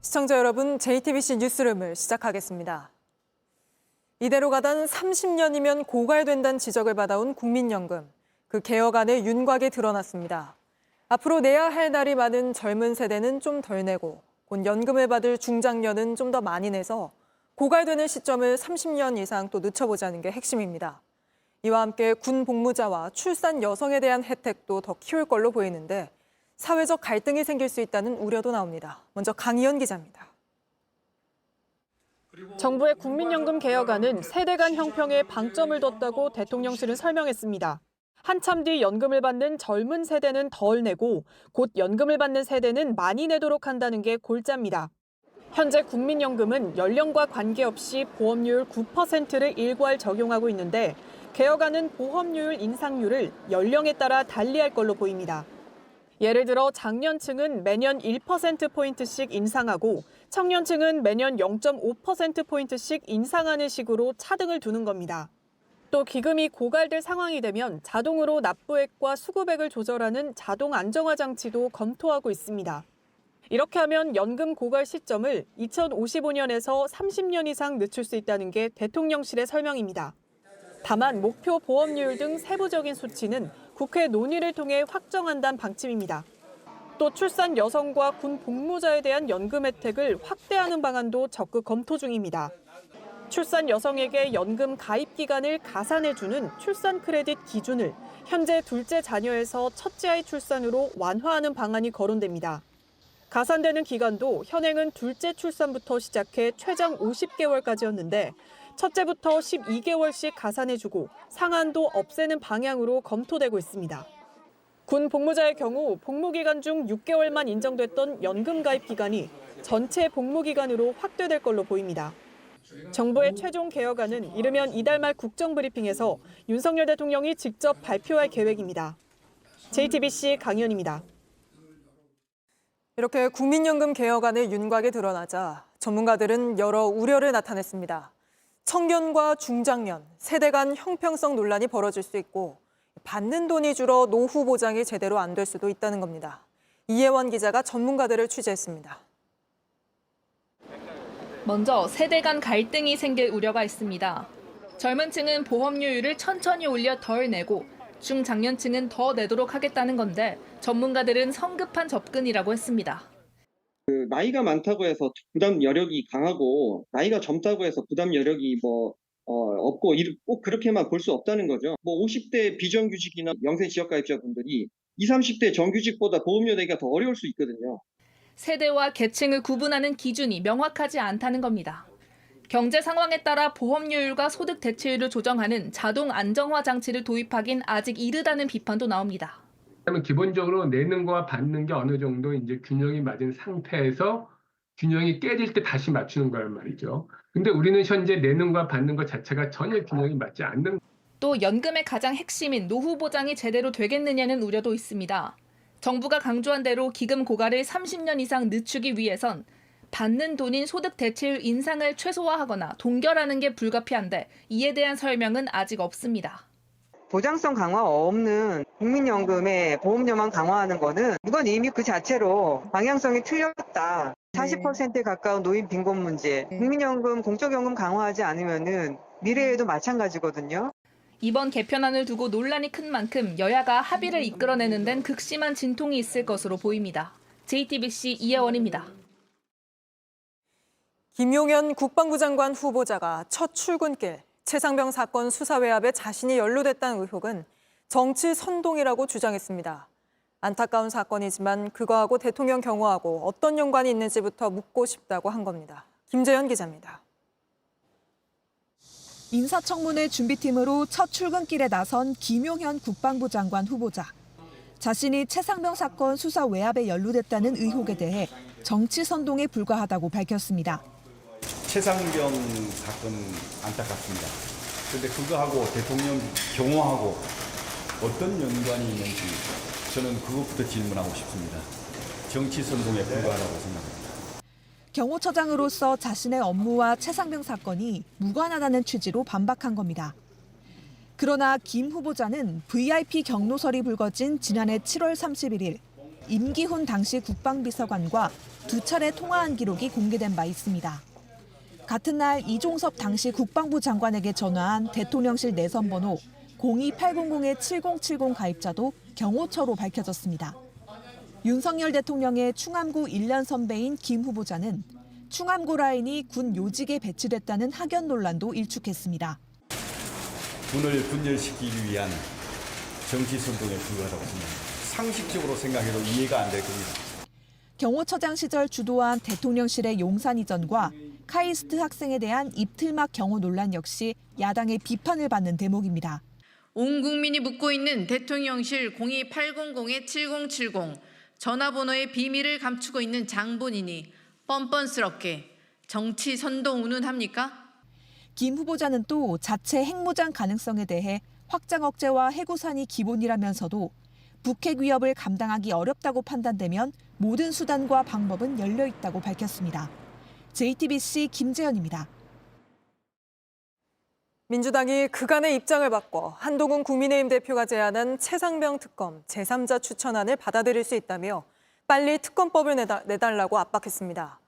시청자 여러분, JTBC 뉴스룸을 시작하겠습니다. 이대로 가단 30년이면 고갈된다는 지적을 받아온 국민연금. 그 개혁안의 윤곽이 드러났습니다. 앞으로 내야 할 날이 많은 젊은 세대는 좀 덜 내고 곧 연금을 받을 중장년은 좀 더 많이 내서 고갈되는 시점을 30년 이상 또 늦춰보자는 게 핵심입니다. 이와 함께 군 복무자와 출산 여성에 대한 혜택도 더 키울 걸로 보이는데 사회적 갈등이 생길 수 있다는 우려도 나옵니다. 먼저 강희연 기자입니다. 정부의 국민연금 개혁안은 세대 간 형평에 방점을 뒀다고 대통령실은 설명했습니다. 한참 뒤 연금을 받는 젊은 세대는 덜 내고 곧 연금을 받는 세대는 많이 내도록 한다는 게 골자입니다. 현재 국민연금은 연령과 관계없이 보험료율 9%를 일괄 적용하고 있는데 개혁안은 보험료율 인상률을 연령에 따라 달리할 걸로 보입니다. 예를 들어 장년층은 매년 1%포인트씩 인상하고 청년층은 매년 0.5%포인트씩 인상하는 식으로 차등을 두는 겁니다. 또 기금이 고갈될 상황이 되면 자동으로 납부액과 수급액을 조절하는 자동 안정화 장치도 검토하고 있습니다. 이렇게 하면 연금 고갈 시점을 2055년에서 30년 이상 늦출 수 있다는 게 대통령실의 설명입니다. 다만 목표 보험료율 등 세부적인 수치는 국회 논의를 통해 확정한다는 방침입니다. 또 출산 여성과 군 복무자에 대한 연금 혜택을 확대하는 방안도 적극 검토 중입니다. 출산 여성에게 연금 가입 기간을 가산해주는 출산 크레딧 기준을 현재 둘째 자녀에서 첫째 아이 출산으로 완화하는 방안이 거론됩니다. 가산되는 기간도 현행은 둘째 출산부터 시작해 최장 50개월까지였는데 첫째부터 12개월씩 가산해주고 상한도 없애는 방향으로 검토되고 있습니다. 군 복무자의 경우 복무기간 중 6개월만 인정됐던 연금 가입 기간이 전체 복무기간으로 확대될 걸로 보입니다. 정부의 최종 개혁안은 이르면 이달 말 국정브리핑에서 윤석열 대통령이 직접 발표할 계획입니다. JTBC 강희연입니다. 이렇게 국민연금 개혁안의 윤곽이 드러나자 전문가들은 여러 우려를 나타냈습니다. 청년과 중장년, 세대 간 형평성 논란이 벌어질 수 있고 받는 돈이 줄어 노후 보장이 제대로 안 될 수도 있다는 겁니다. 이혜원 기자가 전문가들을 취재했습니다. 먼저 세대 간 갈등이 생길 우려가 있습니다. 젊은 층은 보험료율을 천천히 올려 덜 내고 중장년층은 더 내도록 하겠다는 건데 전문가들은 성급한 접근이라고 했습니다. 나이가 많다고 해서 부담 여력이 강하고 나이가 젊다고 해서 부담 여력이 없고 꼭 그렇게만 볼 수 없다는 거죠. 50대 비정규직이나 영세 지역가입자분들이 20, 30대 정규직보다 보험료 내기가 더 어려울 수 있거든요. 세대와 계층을 구분하는 기준이 명확하지 않다는 겁니다. 경제 상황에 따라 보험료율과 소득 대체율을 조정하는 자동 안정화 장치를 도입하긴 아직 이르다는 비판도 나옵니다. 기본적으로 내는 거와 받는 게 어느 정도 이제 균형이 맞은 상태에서 균형이 깨질 때 다시 맞추는 거란 말이죠. 근데 우리는 현재 내는 거와 받는 것 자체가 전혀 균형이 맞지 않는. 또 연금의 가장 핵심인 노후 보장이 제대로 되겠느냐는 우려도 있습니다. 정부가 강조한 대로 기금 고갈을 30년 이상 늦추기 위해선 받는 돈인 소득 대체율 인상을 최소화하거나 동결하는 게 불가피한데 이에 대한 설명은 아직 없습니다. 보장성 강화 없는 국민연금의 보험료만 강화하는 거는 이건 이미 그 자체로 방향성이 틀렸다. 40%에 가까운 노인 빈곤 문제, 국민연금, 공적연금 강화하지 않으면은 미래에도 마찬가지거든요. 이번 개편안을 두고 논란이 큰 만큼 여야가 합의를 이끌어내는 데는 극심한 진통이 있을 것으로 보입니다. JTBC 이혜원입니다. 김용현 국방부 장관 후보자가 첫 출근길 최상병 사건 수사 외압에 자신이 연루됐다는 의혹은 정치 선동이라고 주장했습니다. 안타까운 사건이지만 그거하고 대통령 경호하고 어떤 연관이 있는지부터 묻고 싶다고 한 겁니다. 김재현 기자입니다. 인사청문회 준비팀으로 첫 출근길에 나선 김용현 국방부 장관 후보자. 자신이 최상병 사건 수사 외압에 연루됐다는 의혹에 대해 정치 선동에 불과하다고 밝혔습니다. 최상병 사건 안타깝습니다. 그런데 그거하고 대통령 경호하고 어떤 연관이 있는지 저는 그것부터 질문하고 싶습니다. 정치 선동에 불과하다고 생각합니다. 경호처장으로서 자신의 업무와 최상병 사건이 무관하다는 취지로 반박한 겁니다. 그러나 김 후보자는 VIP 경로설이 불거진 지난해 7월 31일 임기훈 당시 국방비서관과 2차례 통화한 기록이 공개된 바 있습니다. 같은 날 이종섭 당시 국방부 장관에게 전화한 대통령실 내선번호 02800-7070 가입자도 경호처로 밝혀졌습니다. 윤석열 대통령의 충암구 1년 선배인 김 후보자는 충암구 라인이 군 요직에 배치됐다는 학연 논란도 일축했습니다. 군을 분열시키기 위한 정치 선동에 불과하다고 생각합니다. 상식적으로 생각해도 이해가 안 될 겁니다. 경호처장 시절 주도한 대통령실의 용산 이전과 카이스트 학생에 대한 입틀막 경호 논란 역시 야당의 비판을 받는 대목입니다. 온 국민이 묻고 있는 대통령실 02800-7070 전화번호의 비밀을 감추고 있는 장본인이 뻔뻔스럽게 정치 선동 운운합니까? 김 후보자는 또 자체 핵무장 가능성에 대해 확장 억제와 해구산이 기본이라면서도 북핵 위협을 감당하기 어렵다고 판단되면 모든 수단과 방법은 열려 있다고 밝혔습니다. JTBC 김재현입니다. 민주당이 그간의 입장을 바꿔 한동훈 국민의힘 대표가 제안한 최상병 특검 제3자 추천안을 받아들일 수 있다며 빨리 특검법을 내달라고 압박했습니다.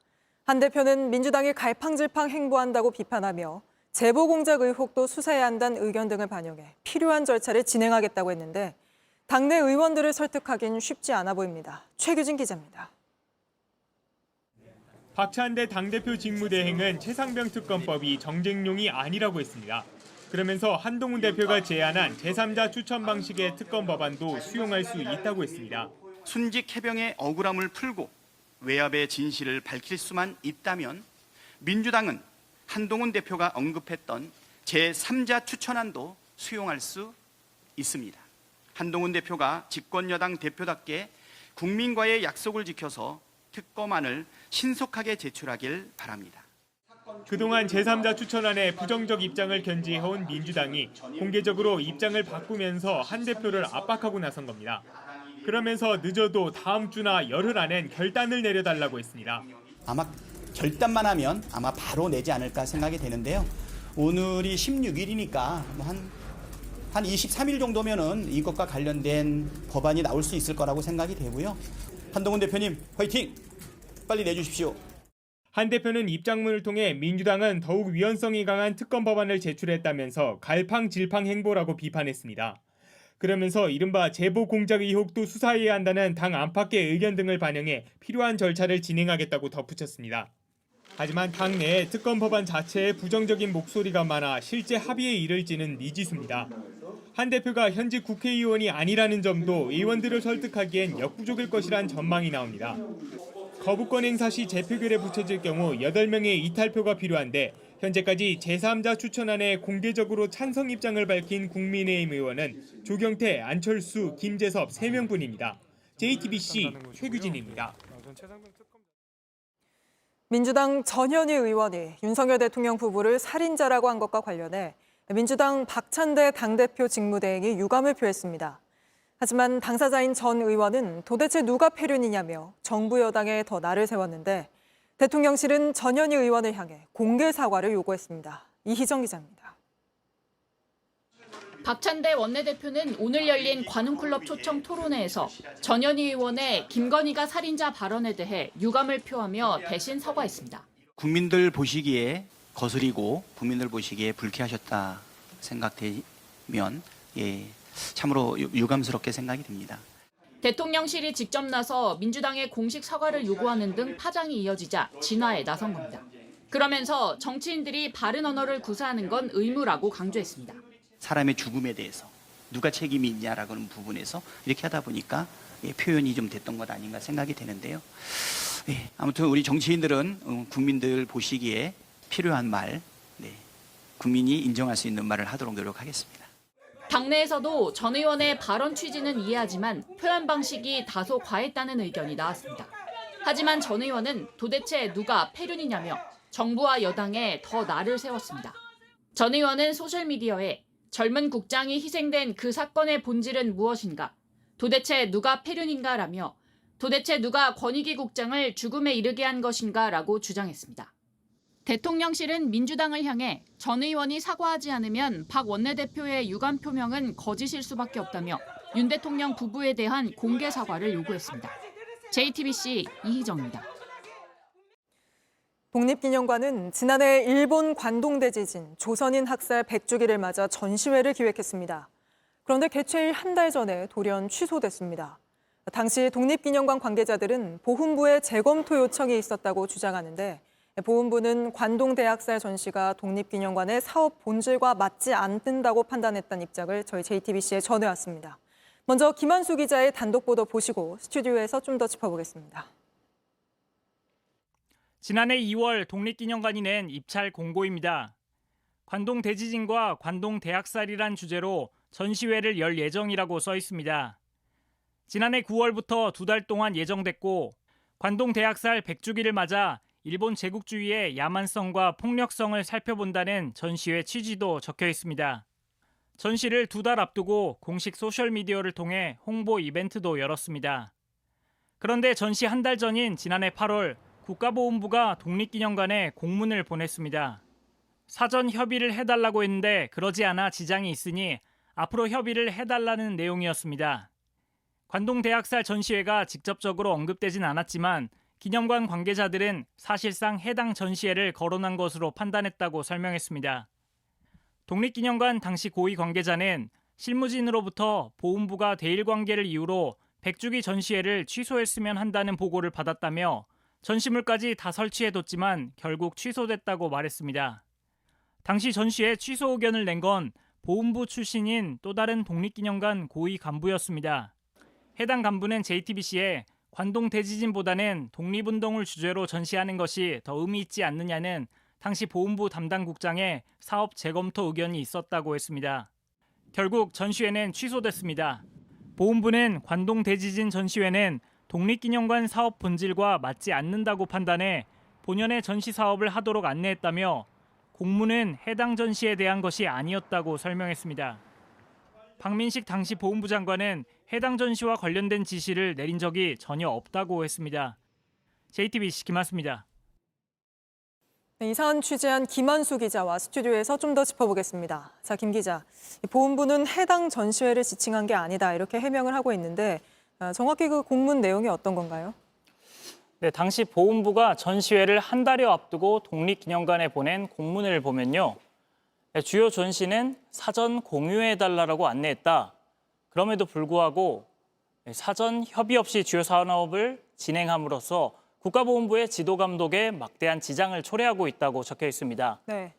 한 대표는 민주당이 갈팡질팡 행보한다고 비판하며 제보 공작 의혹도 수사해야 한다는 의견 등을 반영해 필요한 절차를 진행하겠다고 했는데 당내 의원들을 설득하긴 쉽지 않아 보입니다. 최규진 기자입니다. 박찬대 당대표 직무대행은 최상병 특검법이 정쟁용이 아니라고 했습니다. 그러면서 한동훈 대표가 제안한 제3자 추천 방식의 특검 법안도 수용할 수 있다고 했습니다. 순직 해병의 억울함을 풀고 외압의 진실을 밝힐 수만 있다면 민주당은 한동훈 대표가 언급했던 제3자 추천안도 수용할 수 있습니다. 한동훈 대표가 집권여당 대표답게 국민과의 약속을 지켜서 특검안을 신속하게 제출하길 바랍니다. 그동안 제3자 추천안에 부정적 입장을 견지해온 민주당이 공개적으로 입장을 바꾸면서 한 대표를 압박하고 나선 겁니다. 그러면서 늦어도 다음 주나 열흘 안엔 결단을 내려달라고 했습니다. 아마 결단만 하면 아마 바로 내지 않을까 생각이 되는데요. 오늘이 16일이니까 한 23일 정도면은 이것과 관련된 법안이 나올 수 있을 거라고 생각이 되고요. 한동훈 대표님 화이팅! 빨리 내주십시오. 한 대표는 입장문을 통해 민주당은 더욱 위헌성이 강한 특검 법안을 제출했다면서 갈팡질팡 행보라고 비판했습니다. 그러면서 이른바 제보 공작 의혹도 수사해야 한다는 당 안팎의 의견 등을 반영해 필요한 절차를 진행하겠다고 덧붙였습니다. 하지만 당내에 특검 법안 자체에 부정적인 목소리가 많아 실제 합의에 이를지는 미지수입니다. 한 대표가 현직 국회의원이 아니라는 점도 의원들을 설득하기엔 역부족일 것이란 전망이 나옵니다. 거부권 행사 시 재표결에 붙여질 경우 8명의 이탈표가 필요한데 현재까지 제3자 추천안에 공개적으로 찬성 입장을 밝힌 국민의힘 의원은 조경태, 안철수, 김재섭 3명뿐입니다. JTBC 최규진입니다. 민주당 전현희 의원이 윤석열 대통령 부부를 살인자라고 한 것과 관련해 민주당 박찬대 당대표 직무대행이 유감을 표했습니다. 하지만 당사자인 전 의원은 도대체 누가 폐륜이냐며 정부 여당에 더 날을 세웠는데 대통령실은 전현희 의원을 향해 공개 사과를 요구했습니다. 이희정 기자입니다. 박찬대 원내대표는 오늘 열린 관훈클럽 초청 토론회에서 전현희 의원의 김건희가 살인자 발언에 대해 유감을 표하며 대신 사과했습니다. 국민들 보시기에 거스리고 국민들 보시기에 불쾌하셨다 생각되면 참으로 유감스럽게 생각이 듭니다. 대통령실이 직접 나서 민주당의 공식 사과를 요구하는 등 파장이 이어지자 진화에 나선 겁니다. 그러면서 정치인들이 바른 언어를 구사하는 건 의무라고 강조했습니다. 사람의 죽음에 대해서 누가 책임이 있냐라는 부분에서 이렇게 하다 보니까 표현이 좀 됐던 것 아닌가 생각이 되는데요. 아무튼 우리 정치인들은 국민들 보시기에 필요한 말, 국민이 인정할 수 있는 말을 하도록 노력하겠습니다. 당내에서도 전 의원의 발언 취지는 이해하지만 표현 방식이 다소 과했다는 의견이 나왔습니다. 하지만 전 의원은 도대체 누가 폐륜이냐며 정부와 여당에 더 날을 세웠습니다. 전 의원은 소셜미디어에 젊은 국장이 희생된 그 사건의 본질은 무엇인가? 도대체 누가 폐륜인가라며 도대체 누가 권익위 국장을 죽음에 이르게 한 것인가라고 주장했습니다. 대통령실은 민주당을 향해 전 의원이 사과하지 않으면 박 원내대표의 유감 표명은 거짓일 수밖에 없다며 윤 대통령 부부에 대한 공개 사과를 요구했습니다. JTBC 이희정입니다. 독립기념관은 지난해 일본 관동대 지진, 조선인 학살 100주기를 맞아 전시회를 기획했습니다. 그런데 개최일 한 달 전에 돌연 취소됐습니다. 당시 독립기념관 관계자들은 보훈부에 재검토 요청이 있었다고 주장하는데 보훈부는 관동대학살 전시가 독립기념관의 사업 본질과 맞지 않는다고 판단했다는 입장을 저희 JTBC에 전해왔습니다. 먼저 김한수 기자의 단독 보도 보시고 스튜디오에서 좀 더 짚어보겠습니다. 지난해 2월 독립기념관이 낸 입찰 공고입니다. 관동 대지진과 관동 대학살이란 주제로 전시회를 열 예정이라고 써 있습니다. 지난해 9월부터 2달 동안 예정됐고 관동 대학살 100주기를 맞아 일본 제국주의의 야만성과 폭력성을 살펴본다는 전시회 취지도 적혀 있습니다. 전시를 2달 앞두고 공식 소셜미디어를 통해 홍보 이벤트도 열었습니다. 그런데 전시 한 달 전인 지난해 8월 국가보훈부가 독립기념관에 공문을 보냈습니다. 사전 협의를 해달라고 했는데 그러지 않아 지장이 있으니 앞으로 협의를 해달라는 내용이었습니다. 관동대학살 전시회가 직접적으로 언급되진 않았지만 기념관 관계자들은 사실상 해당 전시회를 거론한 것으로 판단했다고 설명했습니다. 독립기념관 당시 고위 관계자는 실무진으로부터 보훈부가 대일관계를 이유로 100주기 전시회를 취소했으면 한다는 보고를 받았다며 전시물까지 다 설치해뒀지만 결국 취소됐다고 말했습니다. 당시 전시회 취소 의견을 낸 건 보훈부 출신인 또 다른 독립기념관 고위 간부였습니다. 해당 간부는 JTBC에 관동 대지진보다는 독립운동을 주제로 전시하는 것이 더 의미 있지 않느냐는 당시 보훈부 담당 국장의 사업 재검토 의견이 있었다고 했습니다. 결국 전시회는 취소됐습니다. 보훈부는 관동 대지진 전시회는 독립기념관 사업 본질과 맞지 않는다고 판단해 본연의 전시 사업을 하도록 안내했다며 공문은 해당 전시에 대한 것이 아니었다고 설명했습니다. 박민식 당시 보훈부 장관은 해당 전시와 관련된 지시를 내린 적이 전혀 없다고 했습니다. JTBC 김한수입니다. 이 사안 취재한 김한수 기자와 스튜디오에서 좀 더 짚어보겠습니다. 자, 김 기자, 보훈부는 해당 전시회를 지칭한 게 아니다 이렇게 해명을 하고 있는데 정확히 그 공문 내용이 어떤 건가요? 네, 당시 보훈부가 전시회를 한 달여 앞두고 독립기념관에 보낸 공문을 보면요. 주요 전시는 사전 공유해달라고 안내했다. 그럼에도 불구하고 사전 협의 없이 주요 산업을 진행함으로써 국가보훈부의 지도 감독에 막대한 지장을 초래하고 있다고 적혀 있습니다. 네.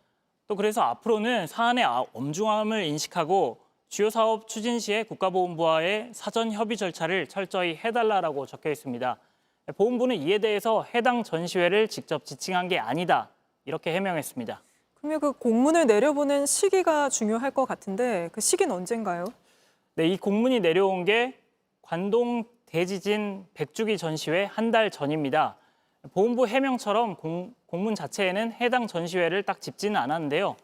또 그래서 앞으로는 사안의 엄중함을 인식하고 주요 사업 추진 시에 국가보훈부와의 사전 협의 절차를 철저히 해달라고 적혀 있습니다. 보훈부는 이에 대해서 해당 전시회를 직접 지칭한 게 아니다 이렇게 해명했습니다. 그러면 그 공문을 내려보낸 시기가 중요할 것 같은데 그 시기는 언젠가요? 네, 이 공문이 내려온 게 관동 대지진 100주기 전시회 한 달 전입니다. 보훈부 해명처럼 공문 자체에는 해당 전시회를 딱 짚지는 않았는데요.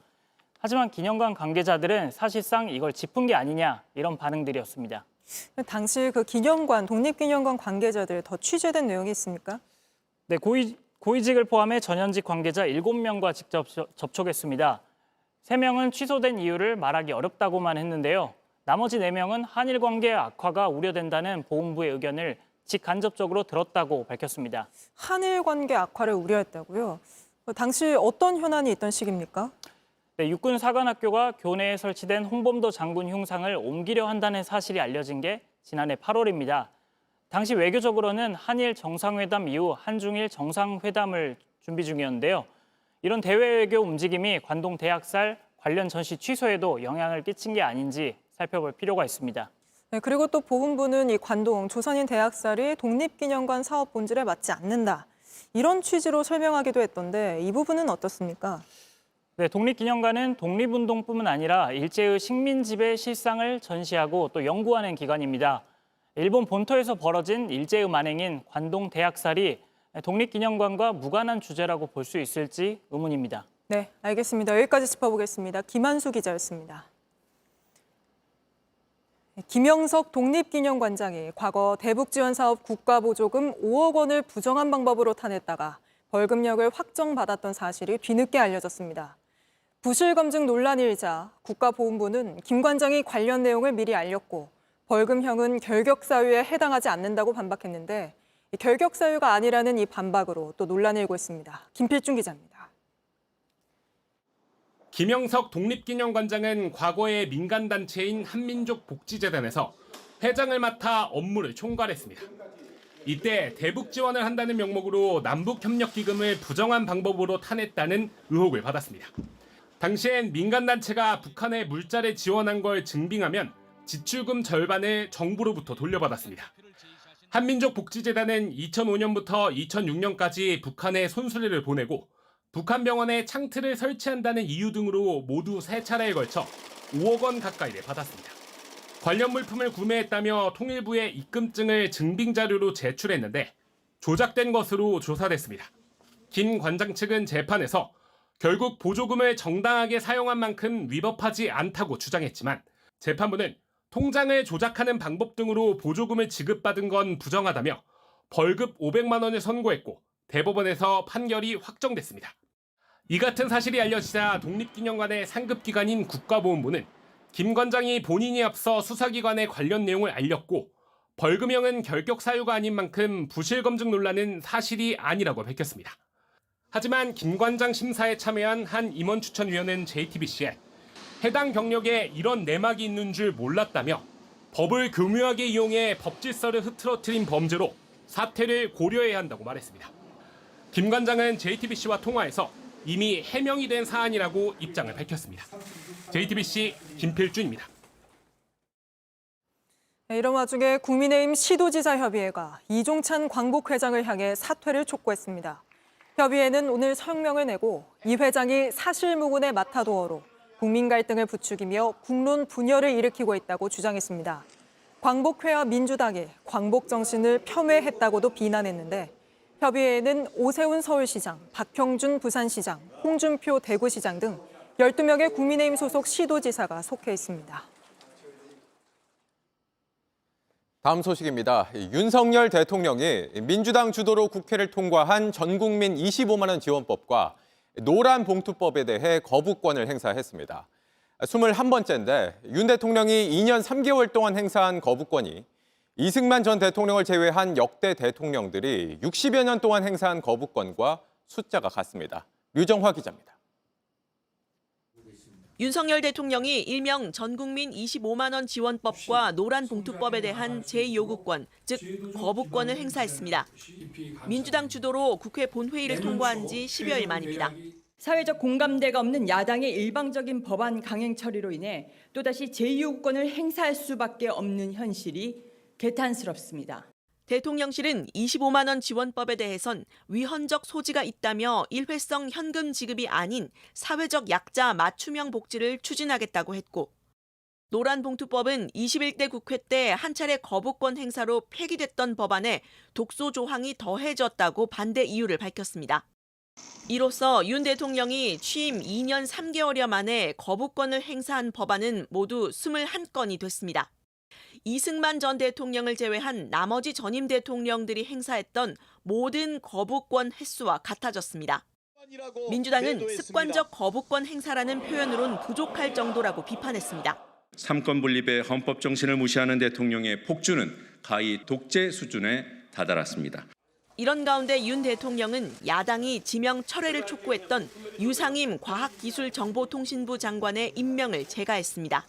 하지만 기념관 관계자들은 사실상 이걸 짚은 게 아니냐 이런 반응들이었습니다. 당시 그 기념관, 독립기념관 관계자들 더 취재된 내용이 있습니까? 네, 고위직을 포함해 전현직 관계자 7명과 직접 접촉했습니다. 3명은 취소된 이유를 말하기 어렵다고만 했는데요. 나머지 4명은 한일 관계 악화가 우려된다는 보훈부의 의견을 직간접적으로 들었다고 밝혔습니다. 한일 관계 악화를 우려했다고요? 당시 어떤 현안이 있던 시기입니까? 네, 육군 사관학교가 교내에 설치된 홍범도 장군 흉상을 옮기려 한다는 사실이 알려진 게 지난해 8월입니다. 당시 외교적으로는 한일 정상회담 이후 한중일 정상회담을 준비 중이었는데요. 이런 대외 외교 움직임이 관동 대학살 관련 전시 취소에도 영향을 끼친 게 아닌지 살펴볼 필요가 있습니다. 네, 그리고 또 보훈부는 이 관동 조선인 대학살이 독립기념관 사업 본질에 맞지 않는다. 이런 취지로 설명하기도 했던데 이 부분은 어떻습니까? 네, 독립기념관은 독립운동뿐만 아니라 일제의 식민지배 실상을 전시하고 또 연구하는 기관입니다. 일본 본토에서 벌어진 일제의 만행인 관동 대학살이 독립기념관과 무관한 주제라고 볼 수 있을지 의문입니다. 네, 알겠습니다. 여기까지 짚어보겠습니다. 김한수 기자였습니다. 김영석 독립기념관장이 과거 대북지원사업 국가보조금 5억 원을 부정한 방법으로 타냈다가 벌금력을 확정받았던 사실이 뒤늦게 알려졌습니다. 부실검증 논란이 일자 국가보훈부는 김 관장이 관련 내용을 미리 알렸고 벌금형은 결격사유에 해당하지 않는다고 반박했는데 결격 사유가 아니라는 이 반박으로 또 논란이 일고 있습니다. 김필중 기자입니다. 김영석 독립기념관장은 과거의 민간단체인 한민족복지재단에서 회장을 맡아 업무를 총괄했습니다. 이때 대북 지원을 한다는 명목으로 남북협력기금을 부정한 방법으로 타냈다는 의혹을 받았습니다. 당시엔 민간단체가 북한에 물자를 지원한 걸 증빙하면 지출금 절반을 정부로부터 돌려받았습니다. 한민족복지재단은 2005년부터 2006년까지 북한에 손수레를 보내고 북한 병원에 창틀을 설치한다는 이유 등으로 모두 3차례에 걸쳐 5억 원 가까이를 받았습니다. 관련 물품을 구매했다며 통일부에 입금증을 증빙 자료로 제출했는데 조작된 것으로 조사됐습니다. 김 관장 측은 재판에서 결국 보조금을 정당하게 사용한 만큼 위법하지 않다고 주장했지만 재판부는 통장을 조작하는 방법 등으로 보조금을 지급받은 건 부정하다며 벌금 500만 원을 선고했고 대법원에서 판결이 확정됐습니다. 이 같은 사실이 알려지자 독립기념관의 상급기관인 국가보훈부는 김 관장이 본인이 앞서 수사기관에 관련 내용을 알렸고 벌금형은 결격 사유가 아닌 만큼 부실검증 논란은 사실이 아니라고 밝혔습니다. 하지만 김 관장 심사에 참여한 한 임원추천위원은 JTBC에 해당 경력에 이런 내막이 있는 줄 몰랐다며 법을 교묘하게 이용해 법질서를 흐트러뜨린 범죄로 사퇴를 고려해야 한다고 말했습니다. 김 관장은 JTBC와 통화에서 이미 해명이 된 사안이라고 입장을 밝혔습니다. JTBC 김필준입니다. 이런 와중에 국민의힘 시도지사협의회가 이종찬 광복회장을 향해 사퇴를 촉구했습니다. 협의회는 오늘 성명을 내고 이 회장이 사실무근의 마타도어로 국민 갈등을 부추기며 국론 분열을 일으키고 있다고 주장했습니다. 광복회와 민주당이 광복 정신을 폄훼했다고도 비난했는데 협의회에는 오세훈 서울시장, 박형준 부산시장, 홍준표 대구시장 등 12명의 국민의힘 소속 시도지사가 속해 있습니다. 다음 소식입니다. 윤석열 대통령이 민주당 주도로 국회를 통과한 전국민 25만 원 지원법과 노란봉투법에 대해 거부권을 행사했습니다. 21번째인데 윤 대통령이 2년 3개월 동안 행사한 거부권이 이승만 전 대통령을 제외한 역대 대통령들이 60여 년 동안 행사한 거부권과 숫자가 같습니다. 류정화 기자입니다. 윤석열 대통령이 일명 전국민 25만 원 지원법과 노란봉투법에 대한 제2요구권, 즉 거부권을 행사했습니다. 민주당 주도로 국회 본회의를 통과한 지 10여일 만입니다. 사회적 공감대가 없는 야당의 일방적인 법안 강행 처리로 인해 또다시 제2요구권을 행사할 수밖에 없는 현실이 개탄스럽습니다. 대통령실은 25만 원 지원법에 대해선 위헌적 소지가 있다며 일회성 현금 지급이 아닌 사회적 약자 맞춤형 복지를 추진하겠다고 했고, 노란봉투법은 21대 국회 때 한 차례 거부권 행사로 폐기됐던 법안에 독소 조항이 더해졌다고 반대 이유를 밝혔습니다. 이로써 윤 대통령이 취임 2년 3개월여 만에 거부권을 행사한 법안은 모두 21건이 됐습니다. 이승만 전 대통령을 제외한 나머지 전임 대통령들이 행사했던 모든 거부권 횟수와 같아졌습니다. 민주당은 습관적 거부권 행사라는 표현으론 부족할 정도라고 비판했습니다. 삼권 분립의 헌법 정신을 무시하는 대통령의 폭주는 가히 독재 수준에 다다랐습니다. 이런 가운데 윤 대통령은 야당이 지명 철회를 촉구했던 유상임 과학기술정보통신부 장관의 임명을 재가했습니다.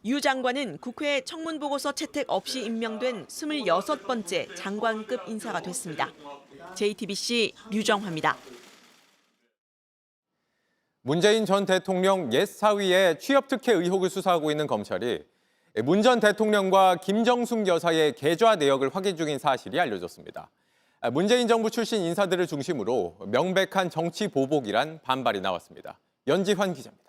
유 장관은 국회 청문보고서 채택 없이 임명된 26번째 장관급 인사가 됐습니다. JTBC 류정화입니다. 문재인 전 대통령 옛 사위의 취업 특혜 의혹을 수사하고 있는 검찰이 문 전 대통령과 김정숙 여사의 계좌 내역을 확인 중인 사실이 알려졌습니다. 문재인 정부 출신 인사들을 중심으로 명백한 정치 보복이란 반발이 나왔습니다. 연지환 기자입니다.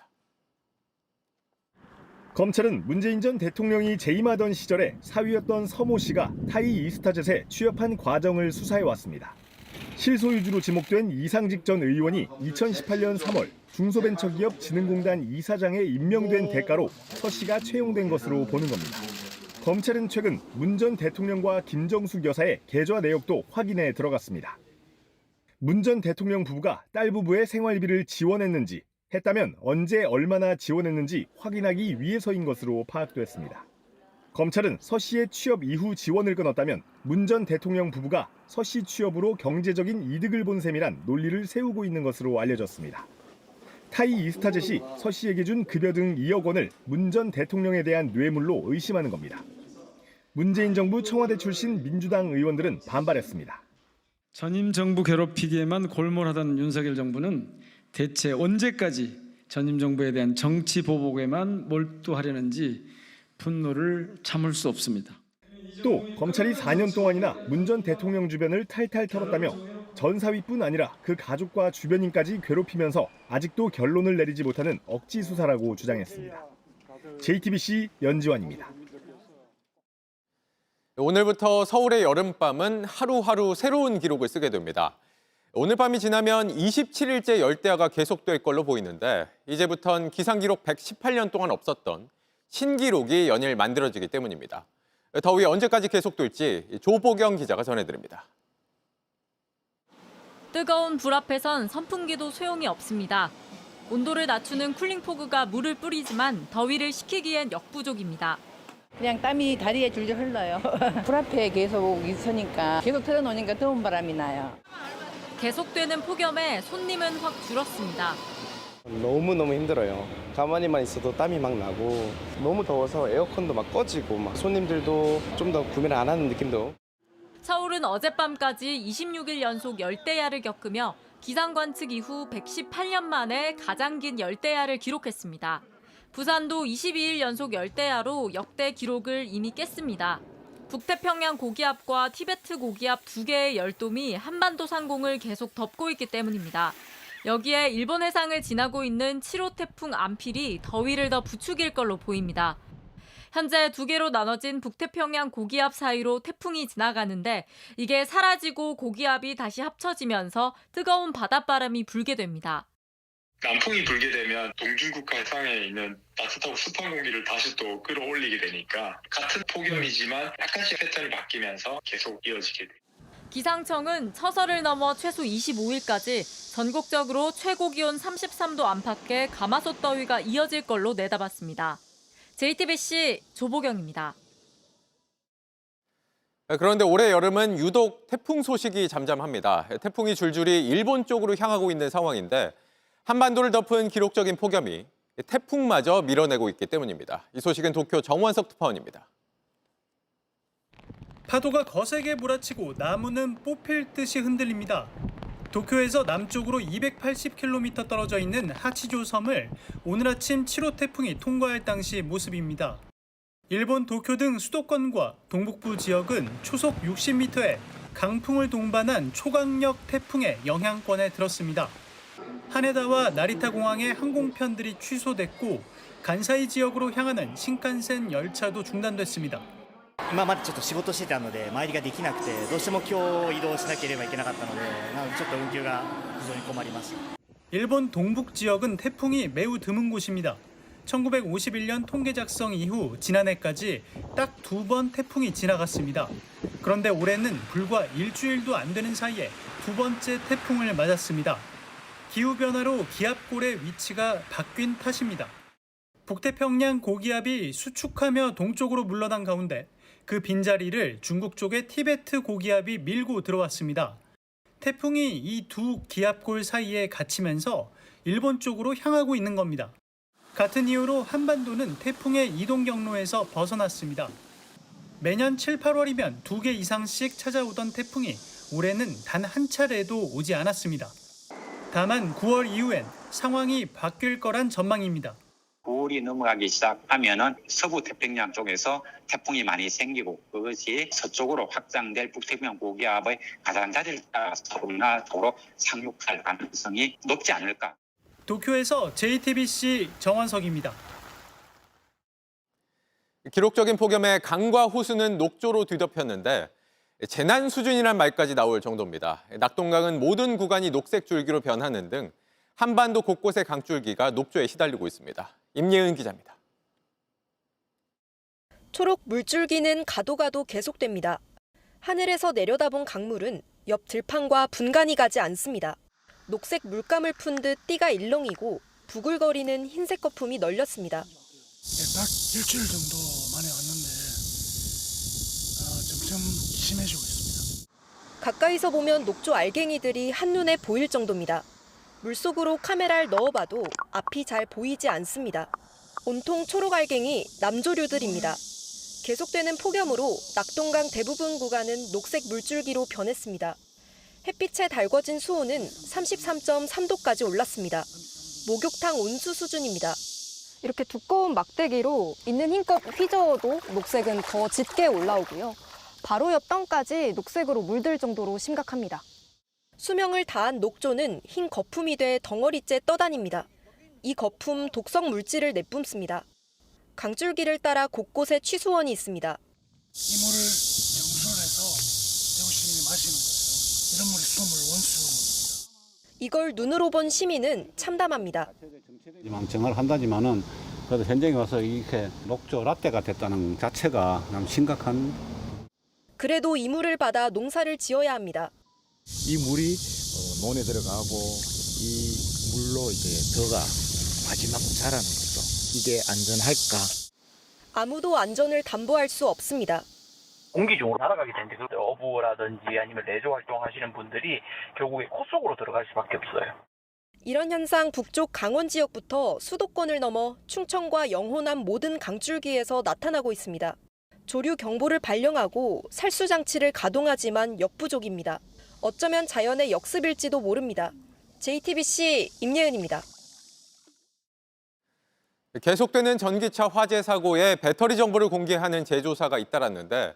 검찰은 문재인 전 대통령이 재임하던 시절에 사위였던 서모 씨가 타이 이스타젯에 취업한 과정을 수사해왔습니다. 실소유주로 지목된 이상직 전 의원이 2018년 3월 중소벤처기업진흥공단 이사장에 임명된 대가로 서 씨가 채용된 것으로 보는 겁니다. 검찰은 최근 문 전 대통령과 김정숙 여사의 계좌 내역도 확인에 들어갔습니다. 문 전 대통령 부부가 딸 부부의 생활비를 지원했는지, 했다면 언제 얼마나 지원했는지 확인하기 위해서인 것으로 파악됐습니다. 검찰은 서 씨의 취업 이후 지원을 끊었다면 문 전 대통령 부부가 서 씨 취업으로 경제적인 이득을 본 셈이란 논리를 세우고 있는 것으로 알려졌습니다. 타이 이스타젯이 서 씨에게 준 급여 등 2억 원을 문 전 대통령에 대한 뇌물로 의심하는 겁니다. 문재인 정부 청와대 출신 민주당 의원들은 반발했습니다. 전임 정부 괴롭히기에만 골몰하던 윤석열 정부는 대체 언제까지 전임 정부에 대한 정치 보복에만 몰두하려는지 분노를 참을 수 없습니다. 또 검찰이 4년 동안이나 문 전 대통령 주변을 탈탈 털었다며 전 사위뿐 아니라 그 가족과 주변인까지 괴롭히면서 아직도 결론을 내리지 못하는 억지 수사라고 주장했습니다. JTBC 연지환입니다. 오늘부터 서울의 여름밤은 하루하루 새로운 기록을 쓰게 됩니다. 오늘 밤이 지나면 27일째 열대야가 계속될 걸로 보이는데 이제부턴 기상기록 118년 동안 없었던 신기록이 연일 만들어지기 때문입니다. 더위 언제까지 계속될지 조보경 기자가 전해드립니다. 뜨거운 불 앞에선 선풍기도 소용이 없습니다. 온도를 낮추는 쿨링포그가 물을 뿌리지만 더위를 식히기엔 역부족입니다. 그냥 땀이 다리에 줄줄 흘러요. 불 앞에 계속 있으니까 계속 틀어놓으니까 더운 바람이 나요. 계속되는 폭염에 손님은 확 줄었습니다. 너무너무 힘들어요. 가만히만 있어도 땀이 막 나고 너무 더워서 에어컨도 막 꺼지고 막 손님들도 좀 더 구매를 안 하는 느낌도. 서울은 어젯밤까지 26일 연속 열대야를 겪으며 기상 관측 이후 118년 만에 가장 긴 열대야를 기록했습니다. 부산도 22일 연속 열대야로 역대 기록을 이미 깼습니다. 북태평양 고기압과 티베트 고기압 두 개의 열돔이 한반도 상공을 계속 덮고 있기 때문입니다. 여기에 일본 해상을 지나고 있는 7호 태풍 암필이 더위를 더 부추길 걸로 보입니다. 현재 두 개로 나눠진 북태평양 고기압 사이로 태풍이 지나가는데 이게 사라지고 고기압이 다시 합쳐지면서 뜨거운 바닷바람이 불게 됩니다. 남풍이 불게 되면 동중국가 해상에 있는 따뜻하고 습한 공기를 다시 또 끌어올리게 되니까 같은 폭염이지만 약간씩 패턴이 바뀌면서 계속 이어지게 돼요. 기상청은 처서를 넘어 최소 25일까지 전국적으로 최고 기온 33도 안팎의 가마솥 더위가 이어질 걸로 내다봤습니다. JTBC 조보경입니다. 그런데 올해 여름은 유독 태풍 소식이 잠잠합니다. 태풍이 줄줄이 일본 쪽으로 향하고 있는 상황인데 한반도를 덮은 기록적인 폭염이 태풍마저 밀어내고 있기 때문입니다. 이 소식은 도쿄 정원석 특파원입니다. 파도가 거세게 몰아치고 나무는 뽑힐 듯이 흔들립니다. 도쿄에서 남쪽으로 280km 떨어져 있는 하치조 섬을 오늘 아침 7호 태풍이 통과할 당시 모습입니다. 일본 도쿄 등 수도권과 동북부 지역은 초속 60m의 강풍을 동반한 초강력 태풍의 영향권에 들었습니다. 하네다와 나리타 공항의 항공편들이 취소됐고 간사이 지역으로 향하는 신칸센 열차도 중단됐습니다. 今までちょっと仕事してたので参りができなくてどうしても今日移動しなければいけなかったのでちょっと運休が非常に困ります。 일본 동북 지역은 태풍이 매우 드문 곳입니다. 1951년 통계 작성 이후 지난해까지 딱 2번 태풍이 지나갔습니다. 그런데 올해는 불과 일주일도 안 되는 사이에 두 번째 태풍을 맞았습니다. 기후변화로 기압골의 위치가 바뀐 탓입니다. 북태평양 고기압이 수축하며 동쪽으로 물러난 가운데 그 빈자리를 중국 쪽의 티베트 고기압이 밀고 들어왔습니다. 태풍이 이 두 기압골 사이에 갇히면서 일본 쪽으로 향하고 있는 겁니다. 같은 이유로 한반도는 태풍의 이동 경로에서 벗어났습니다. 매년 7, 8월이면 2개 이상씩 찾아오던 태풍이 올해는 단 한 차례도 오지 않았습니다. 다만 9월 이후엔 상황이 바뀔 거란 전망입니다. 9월이 넘어가기 시작하면은 서부 태평양 쪽에서 태풍이 많이 생기고 그것이 서쪽으로 확장될 북태평양 고기압의 가장자리를 따라서 우리나라 쪽으로 상륙할 가능성이 높지 않을까. 도쿄에서 JTBC 정원석입니다. 기록적인 폭염에 강과 호수는 녹조로 뒤덮였는데 재난 수준이란 말까지 나올 정도입니다. 낙동강은 모든 구간이 녹색 줄기로 변하는 등 한반도 곳곳의 강줄기가 녹조에 시달리고 있습니다. 임예은 기자입니다. 초록 물줄기는 가도 계속됩니다. 하늘에서 내려다본 강물은 옆 들판과 분간이 가지 않습니다. 녹색 물감을 푼 듯 띠가 일렁이고 부글거리는 흰색 거품이 널렸습니다. 딱 일주일 정도 만에 왔는데 점점 심해지고 있습니다. 가까이서 보면 녹조 알갱이들이 한눈에 보일 정도입니다. 물속으로 카메라를 넣어봐도 앞이 잘 보이지 않습니다. 온통 초록 알갱이 남조류들입니다. 계속되는 폭염으로 낙동강 대부분 구간은 녹색 물줄기로 변했습니다. 햇빛에 달궈진 수온은 33.3도까지 올랐습니다. 목욕탕 온수 수준입니다. 이렇게 두꺼운 막대기로 있는 힘껏 휘저어도 녹색은 더 짙게 올라오고요. 바로 옆 땅까지 녹색으로 물들 정도로 심각합니다. 수명을 다한 녹조는 흰 거품이 돼 덩어리째 떠다닙니다. 이 거품 독성 물질을 내뿜습니다. 강줄기를 따라 곳곳에 취수원이 있습니다. 이 물을 정수해서 대구 시민이 마시는 거예요. 이런 물이 수돗물 원수입니다. 이걸 눈으로 본 시민은 참담합니다. 정화를 한다지만은 그래도 현장에 와서 이렇게 녹조 라떼가 됐다는 자체가 참 심각한. 그래도 이 물을 받아 농사를 지어야 합니다. 이 물이 논에 들어가고 이 물로 이제 벼가 마지막 자라는 거죠. 이게 안전할까? 아무도 안전을 담보할 수 없습니다. 공기 중으로 날아가게 되는데 어부라든지 아니면 레저 활동하시는 분들이 결국에 코 속으로 들어갈 수밖에 없어요. 이런 현상 북쪽 강원 지역부터 수도권을 넘어 충청과 영호남 모든 강줄기에서 나타나고 있습니다. 조류 경보를 발령하고 살수 장치를 가동하지만 역부족입니다. 어쩌면 자연의 역습일지도 모릅니다. JTBC 임예은입니다. 계속되는 전기차 화재 사고에 배터리 정보를 공개하는 제조사가 잇따랐는데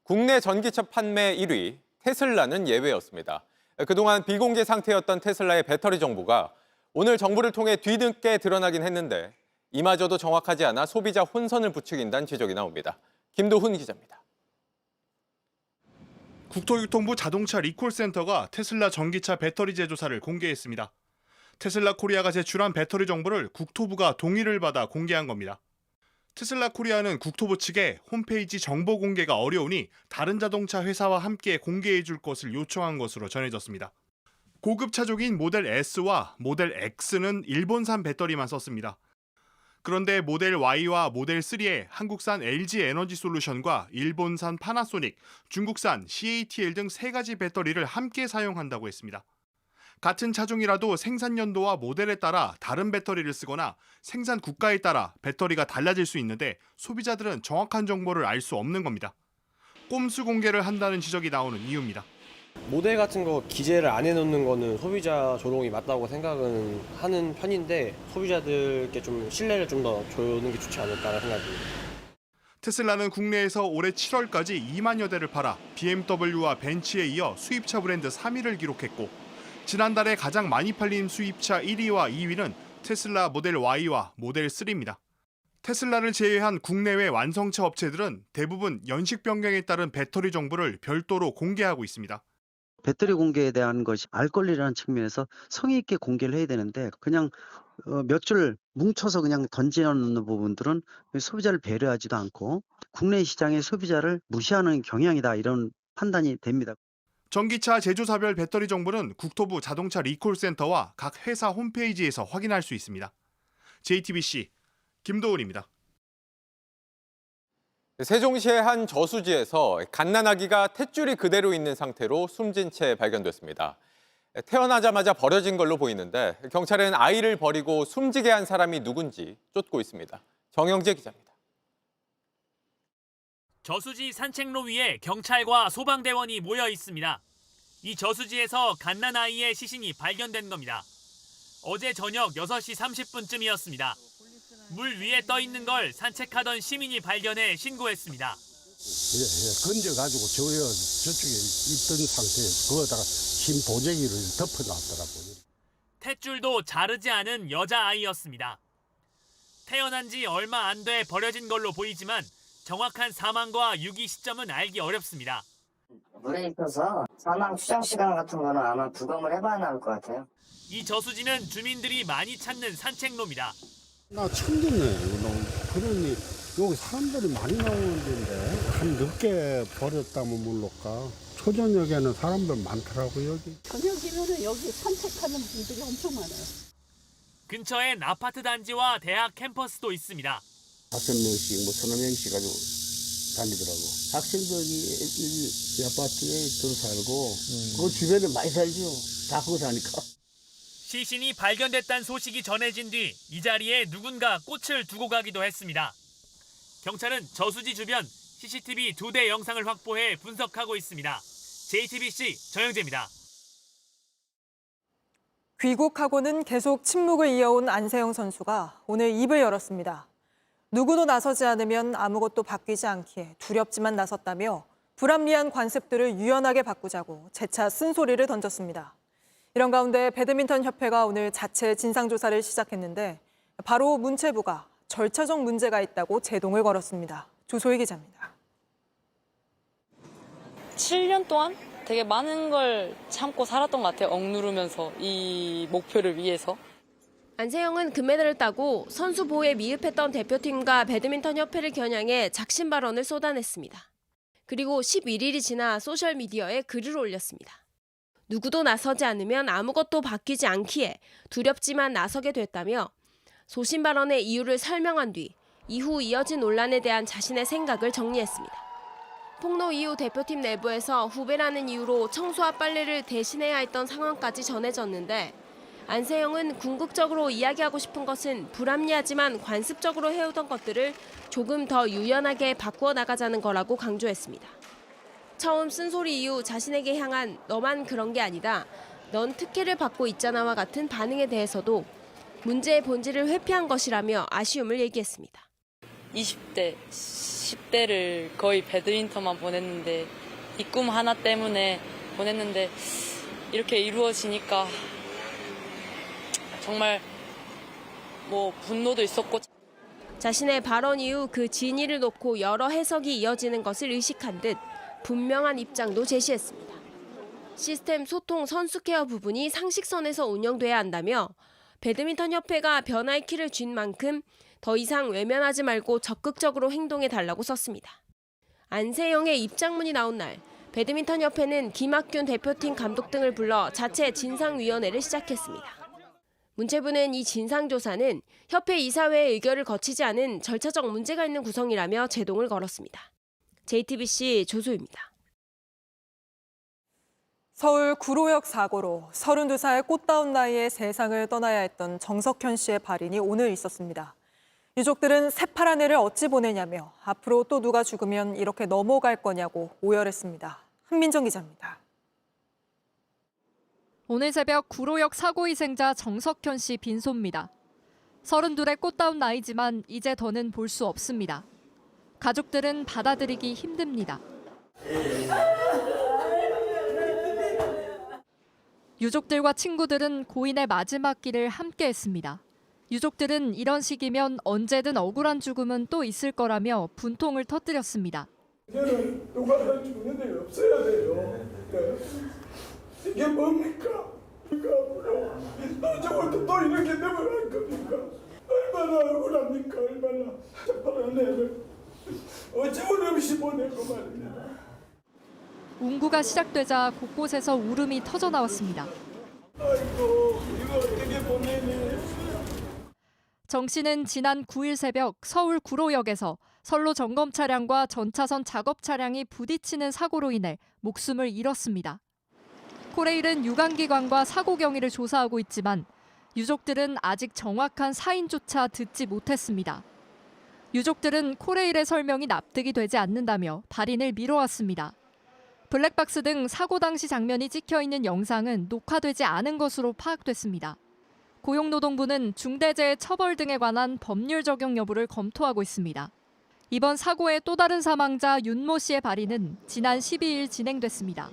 국내 전기차 판매 1위 테슬라는 예외였습니다. 그동안 비공개 상태였던 테슬라의 배터리 정보가 오늘 정부를 통해 뒤늦게 드러나긴 했는데 이마저도 정확하지 않아 소비자 혼선을 부추긴다는 지적이 나옵니다. 김도훈 기자입니다. 국토교통부 자동차 리콜센터가 테슬라 전기차 배터리 제조사를 공개했습니다. 테슬라 코리아가 제출한 배터리 정보를 국토부가 동의를 받아 공개한 겁니다. 테슬라 코리아는 국토부 측에 홈페이지 정보 공개가 어려우니 다른 자동차 회사와 함께 공개해 줄 것을 요청한 것으로 전해졌습니다. 고급 차종인 모델 S와 모델 X는 일본산 배터리만 썼습니다. 그런데 모델 Y와 모델 3에 한국산 LG 에너지 솔루션과 일본산 파나소닉, 중국산 CATL 등 3가지 배터리를 함께 사용한다고 했습니다. 같은 차종이라도 생산 연도와 모델에 따라 다른 배터리를 쓰거나 생산 국가에 따라 배터리가 달라질 수 있는데 소비자들은 정확한 정보를 알 수 없는 겁니다. 꼼수 공개를 한다는 지적이 나오는 이유입니다. 모델 같은 거 기재를 안 해놓는 거는 소비자 조롱이 맞다고 생각은 하는 편인데 소비자들께 좀 신뢰를 좀 더 주는 게 좋지 않을까라는 생각입니다. 테슬라는 국내에서 올해 7월까지 2만여 대를 팔아 BMW와 벤츠에 이어 수입차 브랜드 3위를 기록했고 지난달에 가장 많이 팔린 수입차 1위와 2위는 테슬라 모델 Y와 모델 3입니다. 테슬라를 제외한 국내외 완성차 업체들은 대부분 연식 변경에 따른 배터리 정보를 별도로 공개하고 있습니다. 배터리 공개에 대한 것이 알 권리라는 측면에서 성의 있게 공개를 해야 되는데 그냥 몇 줄 뭉쳐서 그냥 던져놓는 부분들은 소비자를 배려하지도 않고 국내 시장의 소비자를 무시하는 경향이다 이런 판단이 됩니다. 전기차 제조사별 배터리 정보는 국토부 자동차 리콜센터와 각 회사 홈페이지에서 확인할 수 있습니다. JTBC 김도훈입니다. 세종시의 한 저수지에서 갓난아기가 탯줄이 그대로 있는 상태로 숨진 채 발견됐습니다. 태어나자마자 버려진 걸로 보이는데 경찰은 아이를 버리고 숨지게 한 사람이 누군지 쫓고 있습니다. 정영재 기자입니다. 저수지 산책로 위에 경찰과 소방대원이 모여 있습니다. 이 저수지에서 갓난아이의 시신이 발견된 겁니다. 어제 저녁 6시 30분쯤이었습니다. 물 위에 떠 있는 걸 산책하던 시민이 발견해 신고했습니다. 건져가지고 저쪽에 있던 상태에서 거기다가 흰 보재기를 덮어놨더라고요. 탯줄도 자르지 않은 여자아이였습니다. 태어난 지 얼마 안 돼 버려진 걸로 보이지만 정확한 사망과 유기 시점은 알기 어렵습니다. 물에 입혀서 사망 추정 시간 같은 거는 아마 부검을 해봐야 나올 것 같아요. 이 저수지는 주민들이 많이 찾는 산책로입니다. 나 처음 듣네. 그러니 여기 사람들이 많이 나오는 데인데 한 늦게 버렸다면 모를까. 초저녁에는 사람들 많더라고 여기. 저녁이면 여기 산책하는 분들이 엄청 많아요. 근처엔 아파트 단지와 대학 캠퍼스도 있습니다. 5명씩, 3명씩 가지고 다니더라고. 학생들이 이 아파트에 들어 살고 그 주변에 많이 살죠. 다 거기 사니까. 시신이 발견됐다는 소식이 전해진 뒤 이 자리에 누군가 꽃을 두고 가기도 했습니다. 경찰은 저수지 주변 CCTV 2대 영상을 확보해 분석하고 있습니다. JTBC 정영재입니다. 귀국하고는 계속 침묵을 이어온 안세영 선수가 오늘 입을 열었습니다. 누구도 나서지 않으면 아무것도 바뀌지 않기에 두렵지만 나섰다며 불합리한 관습들을 유연하게 바꾸자고 재차 쓴소리를 던졌습니다. 이런 가운데 배드민턴 협회가 오늘 자체 진상조사를 시작했는데 바로 문체부가 절차적 문제가 있다고 제동을 걸었습니다. 조소희 기자입니다. 7년 동안 되게 많은 걸 참고 살았던 것 같아요. 억누르면서 이 목표를 위해서. 안세영은 금메달을 따고 선수 보호에 미흡했던 대표팀과 배드민턴 협회를 겨냥해 작심 발언을 쏟아냈습니다. 그리고 11일이 지나 소셜미디어에 글을 올렸습니다. 누구도 나서지 않으면 아무것도 바뀌지 않기에 두렵지만 나서게 됐다며 소신 발언의 이유를 설명한 뒤 이후 이어진 논란에 대한 자신의 생각을 정리했습니다. 폭로 이후 대표팀 내부에서 후배라는 이유로 청소와 빨래를 대신해야 했던 상황까지 전해졌는데 안세영은 궁극적으로 이야기하고 싶은 것은 불합리하지만 관습적으로 해오던 것들을 조금 더 유연하게 바꾸어 나가자는 거라고 강조했습니다. 처음 쓴소리 이후 자신에게 향한 너만 그런 게 아니다, 넌 특혜를 받고 있잖아와 같은 반응에 대해서도 문제의 본질을 회피한 것이라며 아쉬움을 얘기했습니다. 20대, 10대를 거의 배드민턴만 보냈는데 이 꿈 하나 때문에 보냈는데 이렇게 이루어지니까 정말 분노도 있었고. 자신의 발언 이후 그 진위를 놓고 여러 해석이 이어지는 것을 의식한 듯 분명한 입장도 제시했습니다. 시스템 소통 선수 케어 부분이 상식선에서 운영돼야 한다며 배드민턴 협회가 변화의 키를 쥔 만큼 더 이상 외면하지 말고 적극적으로 행동해 달라고 썼습니다. 안세영의 입장문이 나온 날 배드민턴 협회는 김학균 대표팀 감독 등을 불러 자체 진상위원회를 시작했습니다. 문체부는 이 진상조사는 협회 이사회의 의결을 거치지 않은 절차적 문제가 있는 구성이라며 제동을 걸었습니다. JTBC 조소희입니다. 서울 구로역 사고로 32살 꽃다운 나이에 세상을 떠나야 했던 정석현 씨의 발인이 오늘 있었습니다. 유족들은 새파란 애를 어찌 보내냐며 앞으로 또 누가 죽으면 이렇게 넘어갈 거냐고 오열했습니다. 한민정 기자입니다. 오늘 새벽 구로역 사고 희생자 정석현 씨 빈소입니다. 32의 꽃다운 나이지만 이제 더는 볼 수 없습니다. 가족들은 받아들이기 힘듭니다. 유족들과 친구들은 고인의 마지막 길을 함께 했습니다. 유족들은 이런 시기면 언제든 억울한 죽음은 또 있을 거라며 분통을 터뜨렸습니다. 이제는 누가 다 죽는 일 없어야 돼요. 네. 이게 뭡니까? 우리가 앞으로 언제부터 또 이렇게 되면 할 겁니까? 얼마나 억울합니까? 얼마나 새파란 애를 어찌분 없이 보내고 말입니다. 운구가 시작되자 곳곳에서 울음이 터져 나왔습니다. 아이고, 이거 어떻게 보내니? 정 씨는 지난 9일 새벽 서울 구로역에서 선로 점검 차량과 전차선 작업 차량이 부딪히는 사고로 인해 목숨을 잃었습니다. 코레일은 유관기관과 사고 경위를 조사하고 있지만 유족들은 아직 정확한 사인조차 듣지 못했습니다. 유족들은 코레일의 설명이 납득이 되지 않는다며 발인을 미뤄왔습니다. 블랙박스 등 사고 당시 장면이 찍혀있는 영상은 녹화되지 않은 것으로 파악됐습니다. 고용노동부는 중대재해 처벌 등에 관한 법률 적용 여부를 검토하고 있습니다. 이번 사고의 또 다른 사망자 윤모 씨의 발인은 지난 12일 진행됐습니다.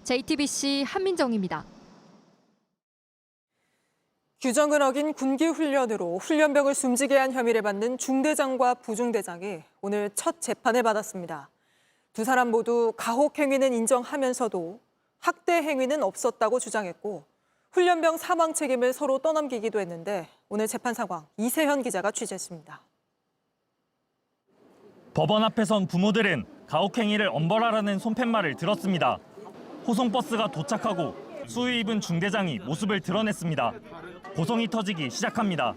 JTBC 한민정입니다. 규정을 어긴 군기 훈련으로 훈련병을 숨지게 한 혐의를 받는 중대장과 부중대장이 오늘 첫 재판을 받았습니다. 두 사람 모두 가혹 행위는 인정하면서도 학대 행위는 없었다고 주장했고 훈련병 사망 책임을 서로 떠넘기기도 했는데 오늘 재판 상황 이세현 기자가 취재했습니다. 법원 앞에 선 부모들은 가혹 행위를 엄벌하라는 손팻말을 들었습니다. 호송버스가 도착하고 수의 입은 중대장이 모습을 드러냈습니다. 고성이 터지기 시작합니다.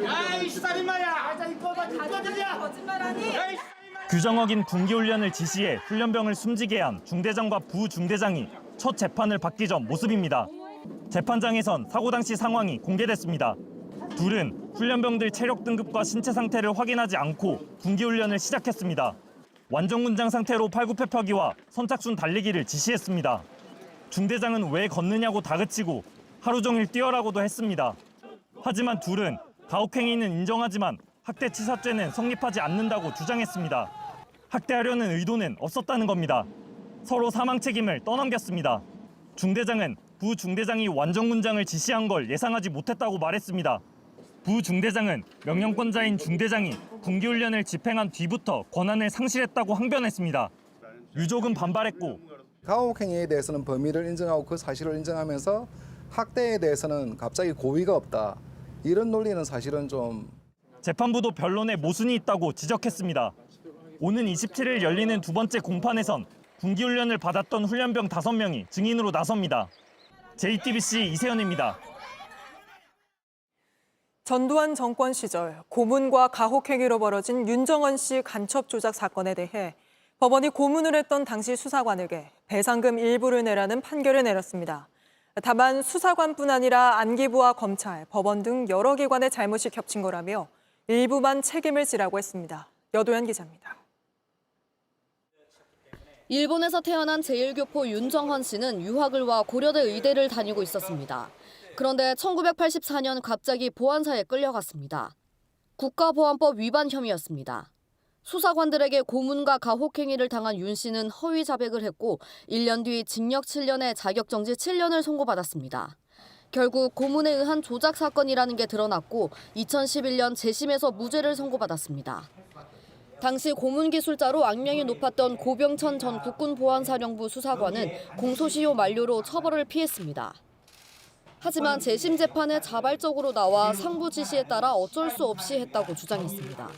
야이 살인마야! 이거 거짓말하니? 규정 어긴 군기훈련을 지시해 훈련병을 숨지게 한 중대장과 부중대장이 첫 재판을 받기 전 모습입니다. 재판장에선 사고 당시 상황이 공개됐습니다. 둘은 훈련병들 체력 등급과 신체 상태를 확인하지 않고 군기훈련을 시작했습니다. 완전군장 상태로 팔굽혀펴기와 선착순 달리기를 지시했습니다. 중대장은 왜 걷느냐고 다그치고 하루 종일 뛰어라고도 했습니다. 하지만 둘은 가혹행위는 인정하지만 학대치사죄는 성립하지 않는다고 주장했습니다. 학대하려는 의도는 없었다는 겁니다. 서로 사망 책임을 떠넘겼습니다. 중대장은 부중대장이 완전군장을 지시한 걸 예상하지 못했다고 말했습니다. 부중대장은 명령권자인 중대장이 군기훈련을 집행한 뒤부터 권한을 상실했다고 항변했습니다. 유족은 반발했고 가혹행위에 대해서는 범위를 인정하고 그 사실을 인정하면서 학대에 대해서는 갑자기 고의가 없다. 이런 논리는 사실은 좀... 재판부도 변론에 모순이 있다고 지적했습니다. 오는 27일 열리는 두 번째 공판에선 군기훈련을 받았던 훈련병 5명이 증인으로 나섭니다. JTBC 이세현입니다. 전두환 정권 시절 고문과 가혹행위로 벌어진 윤정원 씨 간첩 조작 사건에 대해 법원이 고문을 했던 당시 수사관에게 배상금 일부를 내라는 판결을 내렸습니다. 다만 수사관뿐 아니라 안기부와 검찰, 법원 등 여러 기관의 잘못이 겹친 거라며 일부만 책임을 지라고 했습니다. 여도현 기자입니다. 일본에서 태어난 제1교포 윤정헌 씨는 유학을 와 고려대 의대를 다니고 있었습니다. 그런데 1984년 갑자기 보안사에 끌려갔습니다. 국가보안법 위반 혐의였습니다. 수사관들에게 고문과 가혹행위를 당한 윤 씨는 허위 자백을 했고 1년 뒤 징역 7년에 자격정지 7년을 선고받았습니다. 결국 고문에 의한 조작 사건이라는 게 드러났고 2011년 재심에서 무죄를 선고받았습니다. 당시 고문 기술자로 악명이 높았던 고병천 전 국군보안사령부 수사관은 공소시효 만료로 처벌을 피했습니다. 하지만 재심 재판에 자발적으로 나와 상부 지시에 따라 어쩔 수 없이 했다고 주장했습니다.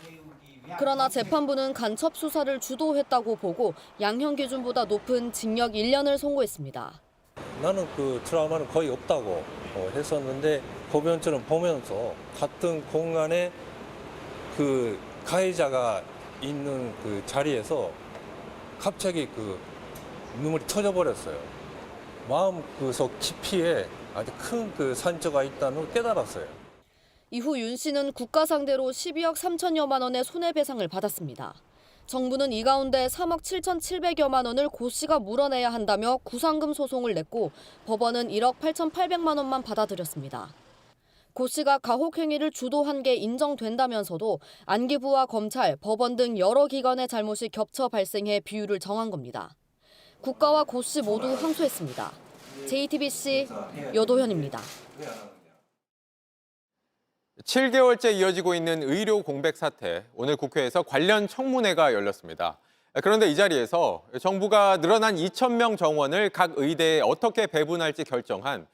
그러나 재판부는 간첩 수사를 주도했다고 보고 양형 기준보다 높은 징역 1년을 선고했습니다. 나는 그 트라우마는 거의 없다고 했었는데 고변처럼 보면서 같은 공간에 그 가해자가 있는 그 자리에서 갑자기 그 눈물이 터져버렸어요. 마음속 깊이에 아주 큰 그 상처가 있다는 걸 깨달았어요. 이후 윤 씨는 국가 상대로 12억 3천여만 원의 손해배상을 받았습니다. 정부는 이 가운데 3억 7,700여만 원을 고 씨가 물어내야 한다며 구상금 소송을 냈고 법원은 1억 8,800만 원만 받아들였습니다. 고 씨가 가혹행위를 주도한 게 인정된다면서도 안기부와 검찰, 법원 등 여러 기관의 잘못이 겹쳐 발생해 비율을 정한 겁니다. 국가와 고 씨 모두 항소했습니다. JTBC 여도현입니다. 7개월째 이어지고 있는 의료 공백 사태, 오늘 국회에서 관련 청문회가 열렸습니다. 그런데 이 자리에서 정부가 늘어난 2,000명 정원을 각 의대에 어떻게 배분할지 결정한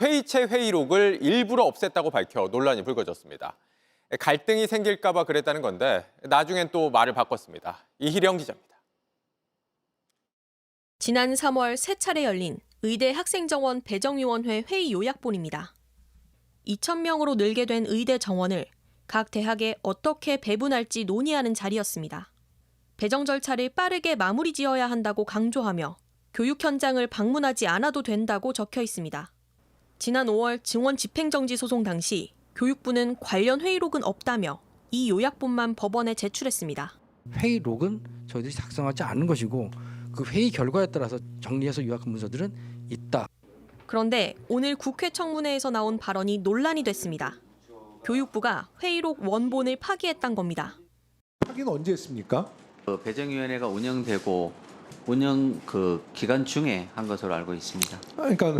회의체 회의록을 일부러 없앴다고 밝혀 논란이 불거졌습니다. 갈등이 생길까 봐 그랬다는 건데 나중엔 또 말을 바꿨습니다. 이희령 기자입니다. 지난 3월 3차례 열린 의대 학생정원 배정위원회 회의 요약본입니다. 2,000명으로 늘게 된 의대 정원을 각 대학에 어떻게 배분할지 논의하는 자리였습니다. 배정 절차를 빠르게 마무리 지어야 한다고 강조하며 교육 현장을 방문하지 않아도 된다고 적혀 있습니다. 지난 5월 증원 집행정지 소송 당시 교육부는 관련 회의록은 없다며 이 요약본만 법원에 제출했습니다. 회의록은 저희들이 작성하지 않은 것이고 그 회의 결과에 따라서 정리해서 요약한 문서들은 있다. 그런데 오늘 국회 청문회에서 나온 발언이 논란이 됐습니다. 교육부가 회의록 원본을 파기했단 겁니다. 파기는 언제 했습니까? 배정위원회가 운영되고 운영 기간 중에 한 것으로 알고 있습니다. 그러니까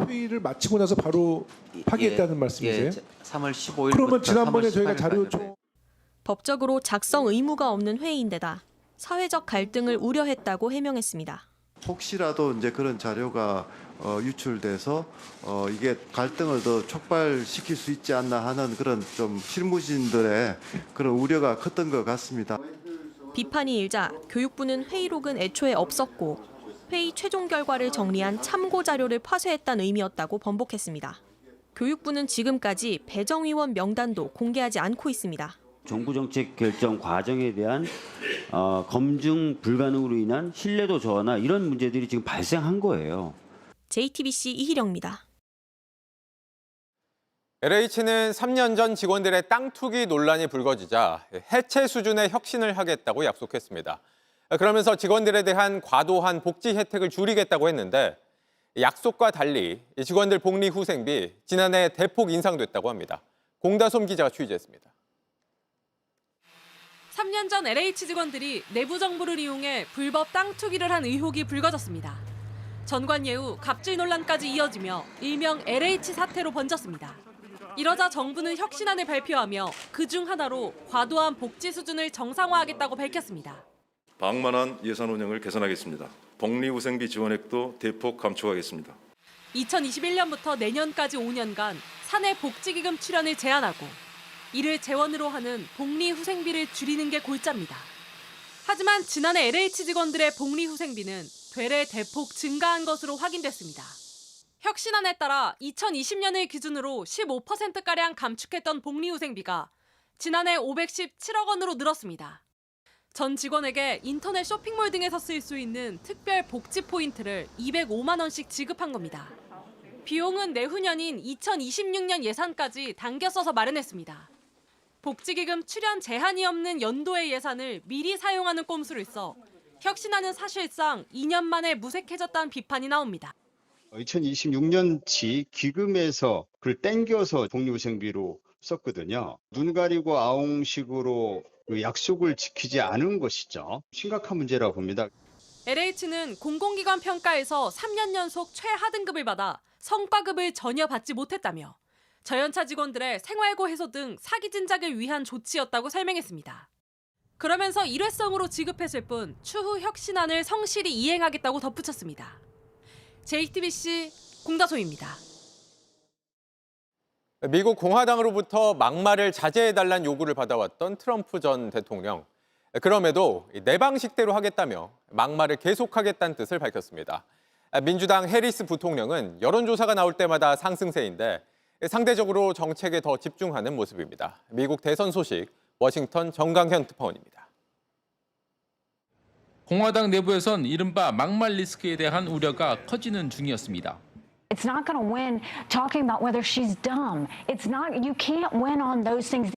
회의를 마치고 나서 바로 파기했다는 말씀이세요? 3월 15일부터 그러면 지난번에 3월 저희가 18일까지. 법적으로 작성 의무가 없는 회의인데다 사회적 갈등을 우려했다고 해명했습니다. 혹시라도 이제 그런 자료가 유출돼서 이게 갈등을 더 촉발시킬 수 있지 않나 하는 그런 좀 실무진들의 그런 우려가 컸던 것 같습니다. 비판이 일자 교육부는 회의록은 애초에 없었고 회의 최종 결과를 정리한 참고 자료를 파쇄했다는 의미였다고 번복했습니다. 교육부는 지금까지 배정위원 명단도 공개하지 않고 있습니다. 정부 정책 결정 과정에 대한 검증 불가능으로 인한 신뢰도 저하나 이런 문제들이 지금 발생한 거예요. JTBC 이희령입니다. LH는 3년 전 직원들의 땅 투기 논란이 불거지자 해체 수준의 혁신을 하겠다고 약속했습니다. 그러면서 직원들에 대한 과도한 복지 혜택을 줄이겠다고 했는데 약속과 달리 직원들 복리 후생비 지난해 대폭 인상됐다고 합니다. 공다솜 기자가 취재했습니다. 3년 전 LH 직원들이 내부 정보를 이용해 불법 땅 투기를 한 의혹이 불거졌습니다. 전관예우, 갑질 논란까지 이어지며 일명 LH 사태로 번졌습니다. 이러자 정부는 혁신안을 발표하며 그중 하나로 과도한 복지 수준을 정상화하겠다고 밝혔습니다. 방만한 예산 운영을 개선하겠습니다. 복리후생비 지원액도 대폭 감축하겠습니다. 2021년부터 내년까지 5년간 사내 복지기금 출연을 제한하고 이를 재원으로 하는 복리후생비를 줄이는 게 골자입니다. 하지만 지난해 LH 직원들의 복리후생비는 되레 대폭 증가한 것으로 확인됐습니다. 혁신안에 따라 2020년을 기준으로 15%가량 감축했던 복리후생비가 지난해 517억 원으로 늘었습니다. 전 직원에게 인터넷 쇼핑몰 등에서 쓸 수 있는 특별 복지 포인트를 205만 원씩 지급한 겁니다. 비용은 내후년인 2026년 예산까지 당겨 써서 마련했습니다. 복지기금 출연 제한이 없는 연도의 예산을 미리 사용하는 꼼수를 써 혁신안은 사실상 2년 만에 무색해졌다는 비판이 나옵니다. 2026년치 기금에서 그걸 땡겨서 복리후생비로 썼거든요. 눈 가리고 아웅식으로 그 약속을 지키지 않은 것이죠. 심각한 문제라고 봅니다. LH는 공공기관 평가에서 3년 연속 최하등급을 받아 성과급을 전혀 받지 못했다며 저연차 직원들의 생활고 해소 등 사기 진작을 위한 조치였다고 설명했습니다. 그러면서 일회성으로 지급했을 뿐 추후 혁신안을 성실히 이행하겠다고 덧붙였습니다. JTBC 공다솜입니다. 미국 공화당으로부터 막말을 자제해달라는 요구를 받아왔던 트럼프 전 대통령. 그럼에도 내 방식대로 하겠다며 막말을 계속하겠다는 뜻을 밝혔습니다. 민주당 해리스 부통령은 여론조사가 나올 때마다 상승세인데 상대적으로 정책에 더 집중하는 모습입니다. 미국 대선 소식 워싱턴 정강현 특파원입니다. 공화당 내부에선 이른바 막말 리스크에 대한 우려가 커지는 중이었습니다. It's not going to win talking about whether she's dumb. It's not, you can't win on those things.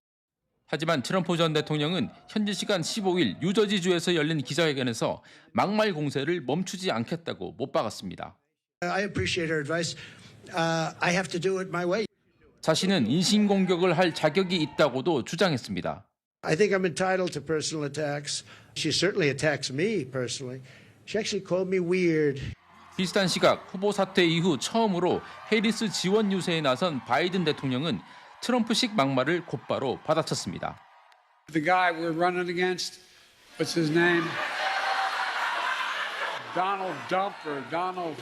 하지만 트럼프 전 대통령은 현지 시간 15일 뉴저지주에서 열린 기자회견에서 막말 공세를 멈추지 않겠다고 못 박았습니다. I appreciate her advice. I have to do it my way. 자신은 인신공격을 할 자격이 있다고도 주장했습니다. I think I'm entitled to personal attacks. She certainly attacks me personally. She actually called me weird. 비슷한 시각 후보 사퇴 이후 처음으로 해리스 지원 유세에 나선 바이든 대통령은 트럼프식 막말을 곧바로 받아쳤습니다. The guy we're running against, what's his name? Donald Dump or Donald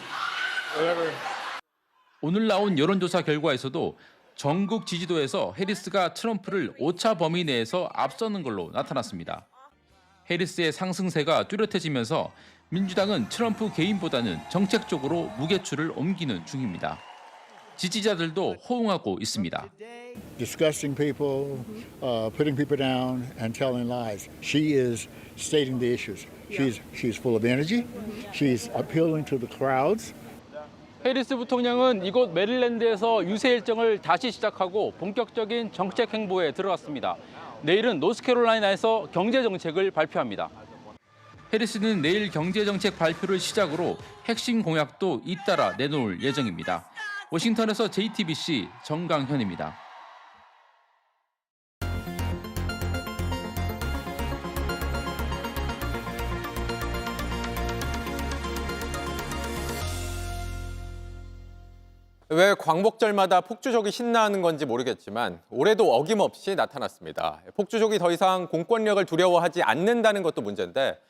whatever. 오늘 나온 여론조사 결과에서도 전국 지지도에서 해리스가 트럼프를 오차 범위 내에서 앞서는 걸로 나타났습니다. 해리스의 상승세가 뚜렷해지면서 민주당은 트럼프 개인보다는 정책적으로 무게추를 옮기는 중입니다. 지지자들도 호응하고 있습니다. Disgusting people, putting people down and telling lies. She is stating the issues. She's full of energy. She's appealing to the crowds. 해리스 부통령은 이곳 메릴랜드에서 유세 일정을 다시 시작하고 본격적인 정책 행보에 들어갔습니다. 내일은 노스캐롤라이나에서 경제 정책을 발표합니다. 해리스는 내일 경제 정책 발표를 시작으로 핵심 공약도 잇따라 내놓을 예정입니다. 워싱턴에서 JTBC 정강현입니다. 왜 광복절마다 폭주족이 신나하는 건지 모르겠지만 올해도 어김없이 나타났습니다. 폭주족이 더 이상 공권력을 두려워하지 않는다는 것도 문제인데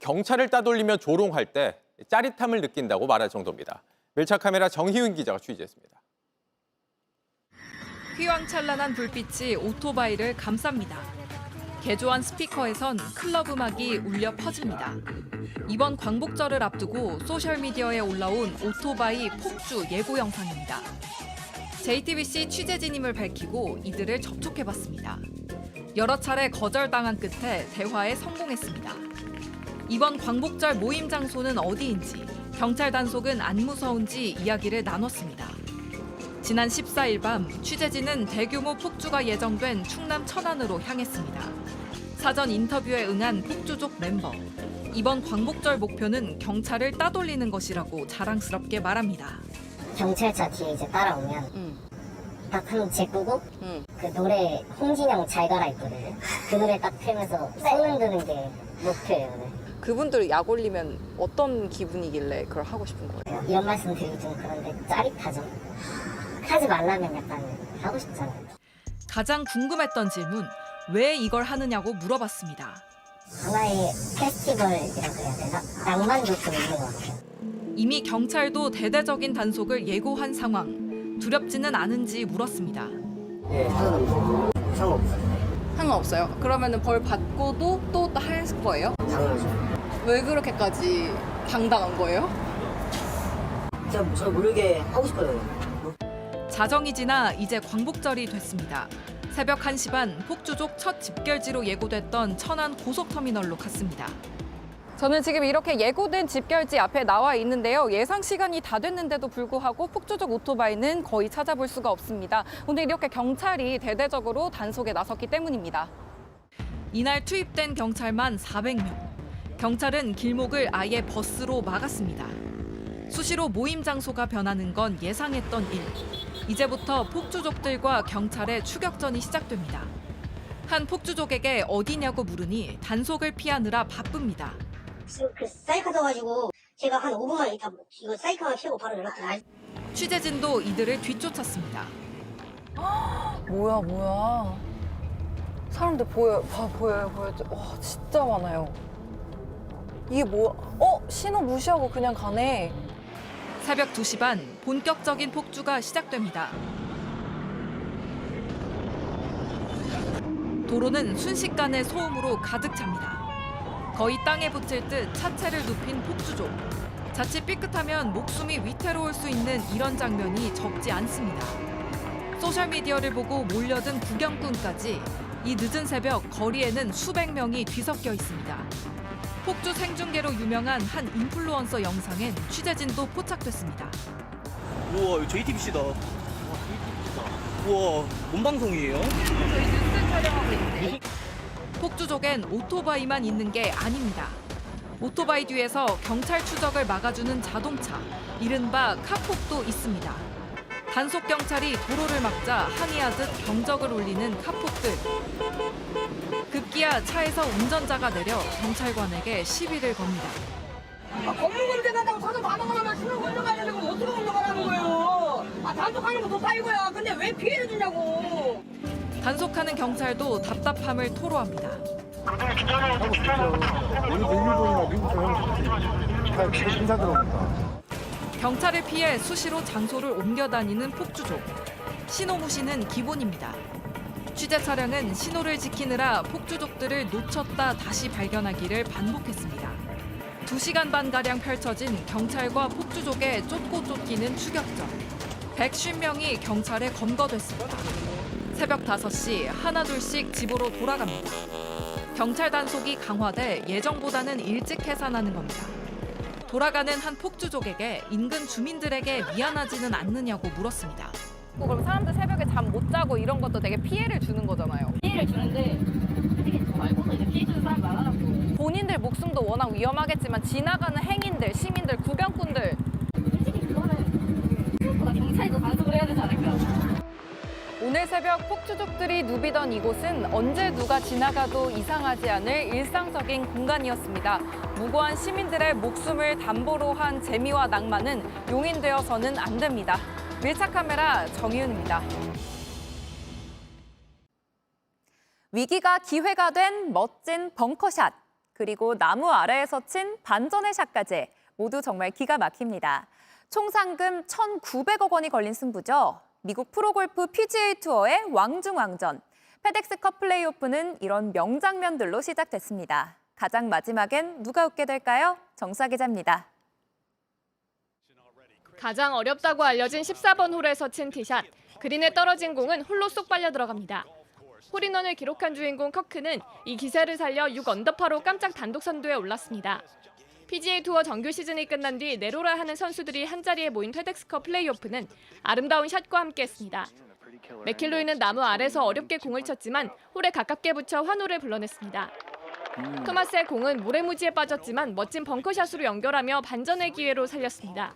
경찰을 따돌리며 조롱할 때 짜릿함을 느낀다고 말할 정도입니다. 밀착 카메라 정희윤 기자가 취재했습니다. 휘황찬란한 불빛이 오토바이를 감쌉니다. 개조한 스피커에선 클럽 음악이 울려 퍼집니다. 이번 광복절을 앞두고 소셜미디어에 올라온 오토바이 폭주 예고 영상입니다. JTBC 취재진임을 밝히고 이들을 접촉해봤습니다. 여러 차례 거절당한 끝에 대화에 성공했습니다. 이번 광복절 모임 장소는 어디인지, 경찰 단속은 안 무서운지 이야기를 나눴습니다. 지난 14일 밤 취재진은 대규모 폭주가 예정된 충남 천안으로 향했습니다. 사전 인터뷰에 응한 폭주족 멤버. 이번 광복절 목표는 경찰을 따돌리는 것이라고 자랑스럽게 말합니다. 경찰차 뒤에 이제 따라오면 딱 한 제 끄고 그 노래 홍진영 잘 가라 있거든요. 그 노래 딱 틀면서 손 흔드는 게 목표예요. 네. 그분들 약 올리면 어떤 기분이길래 그걸 하고 싶은 거예요? 이런 말씀 드리기 좀 그런데 짜릿하죠. 하지 말라면 약간 하고 싶잖아요. 가장 궁금했던 질문, 왜 이걸 하느냐고 물어봤습니다. 하나의 페스티벌이라고 해야 되나? 낭만도 좀 있는 것 같아요. 이미 경찰도 대대적인 단속을 예고한 상황. 두렵지는 않은지 물었습니다. 네, 상관없어요. 상관없어요? 그러면 벌 받고도 또 할 거예요? 당연하죠. 왜 그렇게까지 당당한 거예요? 저 모르게 하고 싶어요. 자정이 지나 이제 광복절이 됐습니다. 새벽 1시 반 폭주족 첫 집결지로 예고됐던 천안 고속터미널로 갔습니다. 저는 지금 이렇게 예고된 집결지 앞에 나와 있는데요. 예상 시간이 다 됐는데도 불구하고 폭주족 오토바이는 거의 찾아볼 수가 없습니다. 오늘 이렇게 경찰이 대대적으로 단속에 나섰기 때문입니다. 이날 투입된 경찰만 400명. 경찰은 길목을 아예 버스로 막았습니다. 수시로 모임 장소가 변하는 건 예상했던 일. 이제부터 폭주족들과 경찰의 추격전이 시작됩니다. 한 폭주족에게 어디냐고 물으니 단속을 피하느라 바쁩니다. 그 사이카 써가지고 제가 한 5분만 있다 이거 사이카만 피우고 바로 연락드려요. 취재진도 이들을 뒤쫓았습니다. 뭐야. 사람들 보여요. 보여요. 와, 진짜 많아요. 이게 뭐야? 신호 무시하고 그냥 가네. 새벽 2시 반 본격적인 폭주가 시작됩니다. 도로는 순식간에 소음으로 가득 찹니다. 거의 땅에 붙을 듯 차체를 눕힌 폭주족. 자칫 삐끗하면 목숨이 위태로울 수 있는 이런 장면이 적지 않습니다. 소셜미디어를 보고 몰려든 구경꾼까지 이 늦은 새벽 거리에는 수백 명이 뒤섞여 있습니다. 폭주 생중계로 유명한 한 인플루언서 영상엔 취재진도 포착됐습니다. 우와, 이거 JTBC다. 우와, 뭔 방송이에요? 저희 뉴스 촬영하고 있는데. 폭주족엔 오토바이만 있는 게 아닙니다. 오토바이 뒤에서 경찰 추적을 막아주는 자동차, 이른바 카폭도 있습니다. 단속 경찰이 도로를 막자 항의하듯 경적을 울리는 카폭들. 급기야 차에서 운전자가 내려 경찰관에게 시비를 겁니다. 건물 문제 간다고 저도 반응하면 신호 건너가야 되고 어떻게 건너가라는 거예요? 단속하는 것도 사이고요. 근데 왜 피해를 주냐고. 단속하는 경찰도 답답함을 토로합니다. 경찰을 피해 수시로 장소를 옮겨 다니는 폭주족. 신호 무시는 기본입니다. 취재 차량은 신호를 지키느라 폭주족들을 놓쳤다 다시 발견하기를 반복했습니다. 2시간 반가량 펼쳐진 경찰과 폭주족의 쫓고 쫓기는 추격전. 150명이 경찰에 검거됐습니다. 새벽 5시 하나둘씩 집으로 돌아갑니다. 경찰 단속이 강화돼 예정보다는 일찍 해산하는 겁니다. 돌아가는 한 폭주족에게 인근 주민들에게 미안하지는 않느냐고 물었습니다. 그럼 사람들 새벽에 잠 못 자고 이런 것도 되게 피해를 주는 거잖아요. 피해를 주는데 저 말고도 이제 피해 주는 사람 많아갖고. 본인들 목숨도 워낙 위험하겠지만 지나가는 행인들, 시민들, 구경꾼들. 솔직히 그거는 경찰도 단속을 해야 되지 않을까. 오늘 새벽 폭주족들이 누비던 이곳은 언제 누가 지나가도 이상하지 않을 일상적인 공간이었습니다. 무고한 시민들의 목숨을 담보로 한 재미와 낭만은 용인되어서는 안 됩니다. 밀착 카메라 정희윤입니다. 위기가 기회가 된 멋진 벙커샷, 그리고 나무 아래에서 친 반전의 샷까지 모두 정말 기가 막힙니다. 총 상금 1,900억 원이 걸린 승부죠. 미국 프로골프 PGA 투어의 왕중왕전. 페덱스컵 플레이오프는 이런 명장면들로 시작됐습니다. 가장 마지막엔 누가 웃게 될까요? 정사 기자입니다. 가장 어렵다고 알려진 14번 홀에서 친 티샷. 그린에 떨어진 공은 홀로 쏙 빨려 들어갑니다. 홀인원을 기록한 주인공 커크는 이 기세를 살려 6언더파로 깜짝 단독 선두에 올랐습니다. PGA 투어 정규 시즌이 끝난 뒤 내로라 하는 선수들이 한자리에 모인 페덱스컵 플레이오프는 아름다운 샷과 함께했습니다. 맥킬로이는 나무 아래서 어렵게 공을 쳤지만 홀에 가깝게 붙여 환호를 불러냈습니다. 토마스의 공은 모래무지에 빠졌지만 멋진 벙커샷으로 연결하며 반전의 기회로 살렸습니다.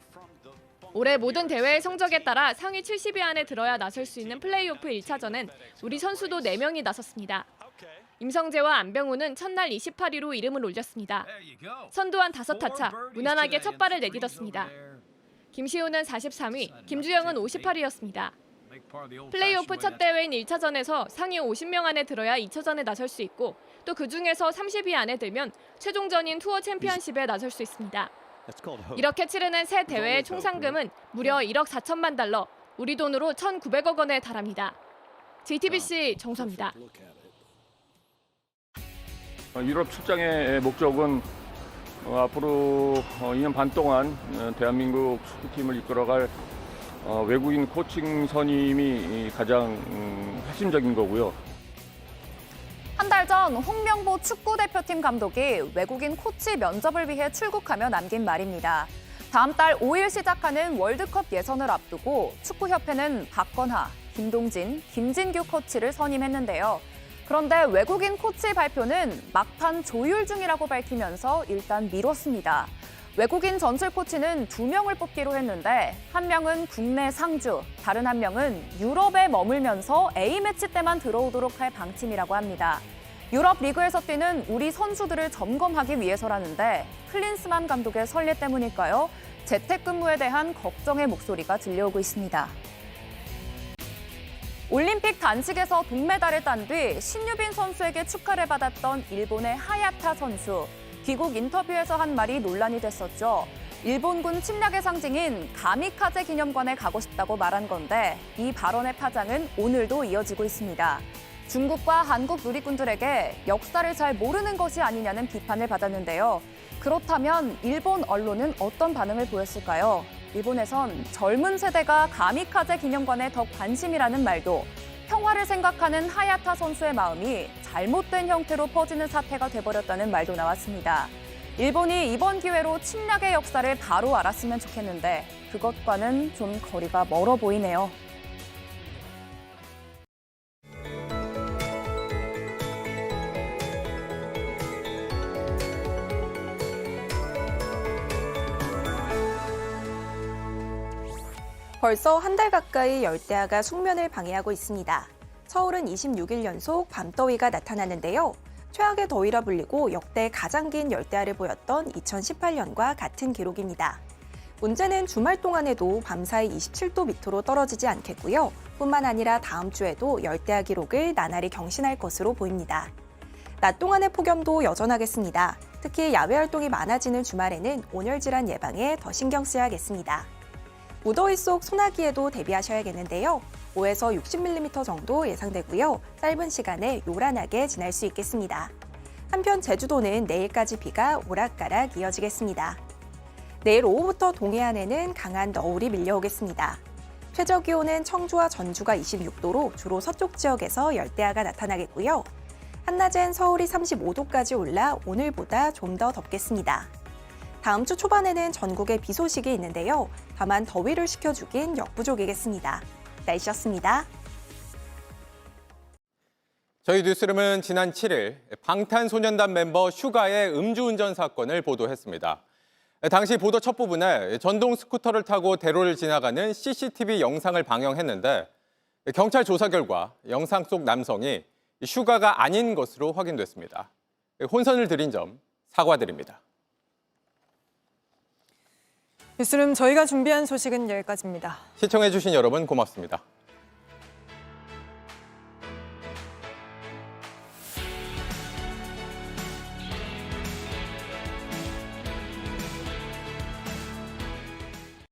올해 모든 대회의 성적에 따라 상위 70위 안에 들어야 나설 수 있는 플레이오프 1차전엔 우리 선수도 4명이 나섰습니다. 임성재와 안병우는 첫날 28위로 이름을 올렸습니다. 선두한 5타차, 무난하게 첫 발을 내딛었습니다. 김시우는 43위, 김주영은 58위였습니다. 플레이오프 첫 대회인 1차전에서 상위 50명 안에 들어야 2차전에 나설 수 있고 또 그중에서 30위 안에 들면 최종전인 투어 챔피언십에 나설 수 있습니다. 이렇게 치르는 새 대회의 총 상금은 무려 1억 4천만 달러, 우리 돈으로 1,900억 원에 달합니다. JTBC 정수아입니다. 유럽 출장의 목적은 앞으로 2년 반 동안 대한민국 축구팀을 이끌어갈 외국인 코칭 선임이 가장 핵심적인 거고요. 한 달 전 홍명보 축구대표팀 감독이 외국인 코치 면접을 위해 출국하며 남긴 말입니다. 다음 달 5일 시작하는 월드컵 예선을 앞두고 축구협회는 박건하, 김동진, 김진규 코치를 선임했는데요. 그런데 외국인 코치 발표는 막판 조율 중이라고 밝히면서 일단 미뤘습니다. 외국인 전술 코치는 2명을 뽑기로 했는데 한 명은 국내 상주, 다른 한 명은 유럽에 머물면서 A매치 때만 들어오도록 할 방침이라고 합니다. 유럽 리그에서 뛰는 우리 선수들을 점검하기 위해서라는데 클린스만 감독의 선례 때문일까요? 재택근무에 대한 걱정의 목소리가 들려오고 있습니다. 올림픽 단식에서 동메달을 딴 뒤 신유빈 선수에게 축하를 받았던 일본의 하야타 선수. 귀국 인터뷰에서 한 말이 논란이 됐었죠. 일본군 침략의 상징인 가미카제 기념관에 가고 싶다고 말한 건데 이 발언의 파장은 오늘도 이어지고 있습니다. 중국과 한국 누리꾼들에게 역사를 잘 모르는 것이 아니냐는 비판을 받았는데요. 그렇다면 일본 언론은 어떤 반응을 보였을까요? 일본에선 젊은 세대가 가미카제 기념관에 더 관심이라는 말도 평화를 생각하는 하야타 선수의 마음이 잘못된 형태로 퍼지는 사태가 돼버렸다는 말도 나왔습니다. 일본이 이번 기회로 침략의 역사를 바로 알았으면 좋겠는데 그것과는 좀 거리가 멀어 보이네요. 벌써 한 달 가까이 열대야가 숙면을 방해하고 있습니다. 서울은 26일 연속 밤더위가 나타났는데요. 최악의 더위라 불리고 역대 가장 긴 열대야를 보였던 2018년과 같은 기록입니다. 문제는 주말 동안에도 밤사이 27도 밑으로 떨어지지 않겠고요. 뿐만 아니라 다음 주에도 열대야 기록을 나날이 경신할 것으로 보입니다. 낮 동안의 폭염도 여전하겠습니다. 특히 야외 활동이 많아지는 주말에는 온열질환 예방에 더 신경 써야겠습니다. 무더위 속 소나기에도 대비하셔야겠는데요. 5에서 60mm 정도 예상되고요. 짧은 시간에 요란하게 지날 수 있겠습니다. 한편 제주도는 내일까지 비가 오락가락 이어지겠습니다. 내일 오후부터 동해안에는 강한 너울이 밀려오겠습니다. 최저기온은 청주와 전주가 26도로 주로 서쪽 지역에서 열대야가 나타나겠고요. 한낮엔 서울이 35도까지 올라 오늘보다 좀 더 덥겠습니다. 다음 주 초반에는 전국에 비 소식이 있는데요. 다만 더위를 식혀주긴 역부족이겠습니다. 날씨였습니다. 저희 뉴스룸은 지난 7일 방탄소년단 멤버 슈가의 음주운전 사건을 보도했습니다. 당시 보도 첫 부분에 전동 스쿠터를 타고 대로를 지나가는 CCTV 영상을 방영했는데 경찰 조사 결과 영상 속 남성이 슈가가 아닌 것으로 확인됐습니다. 혼선을 드린 점 사과드립니다. 뉴스룸 저희가 준비한 소식은 여기까지입니다. 시청해주신 여러분 고맙습니다.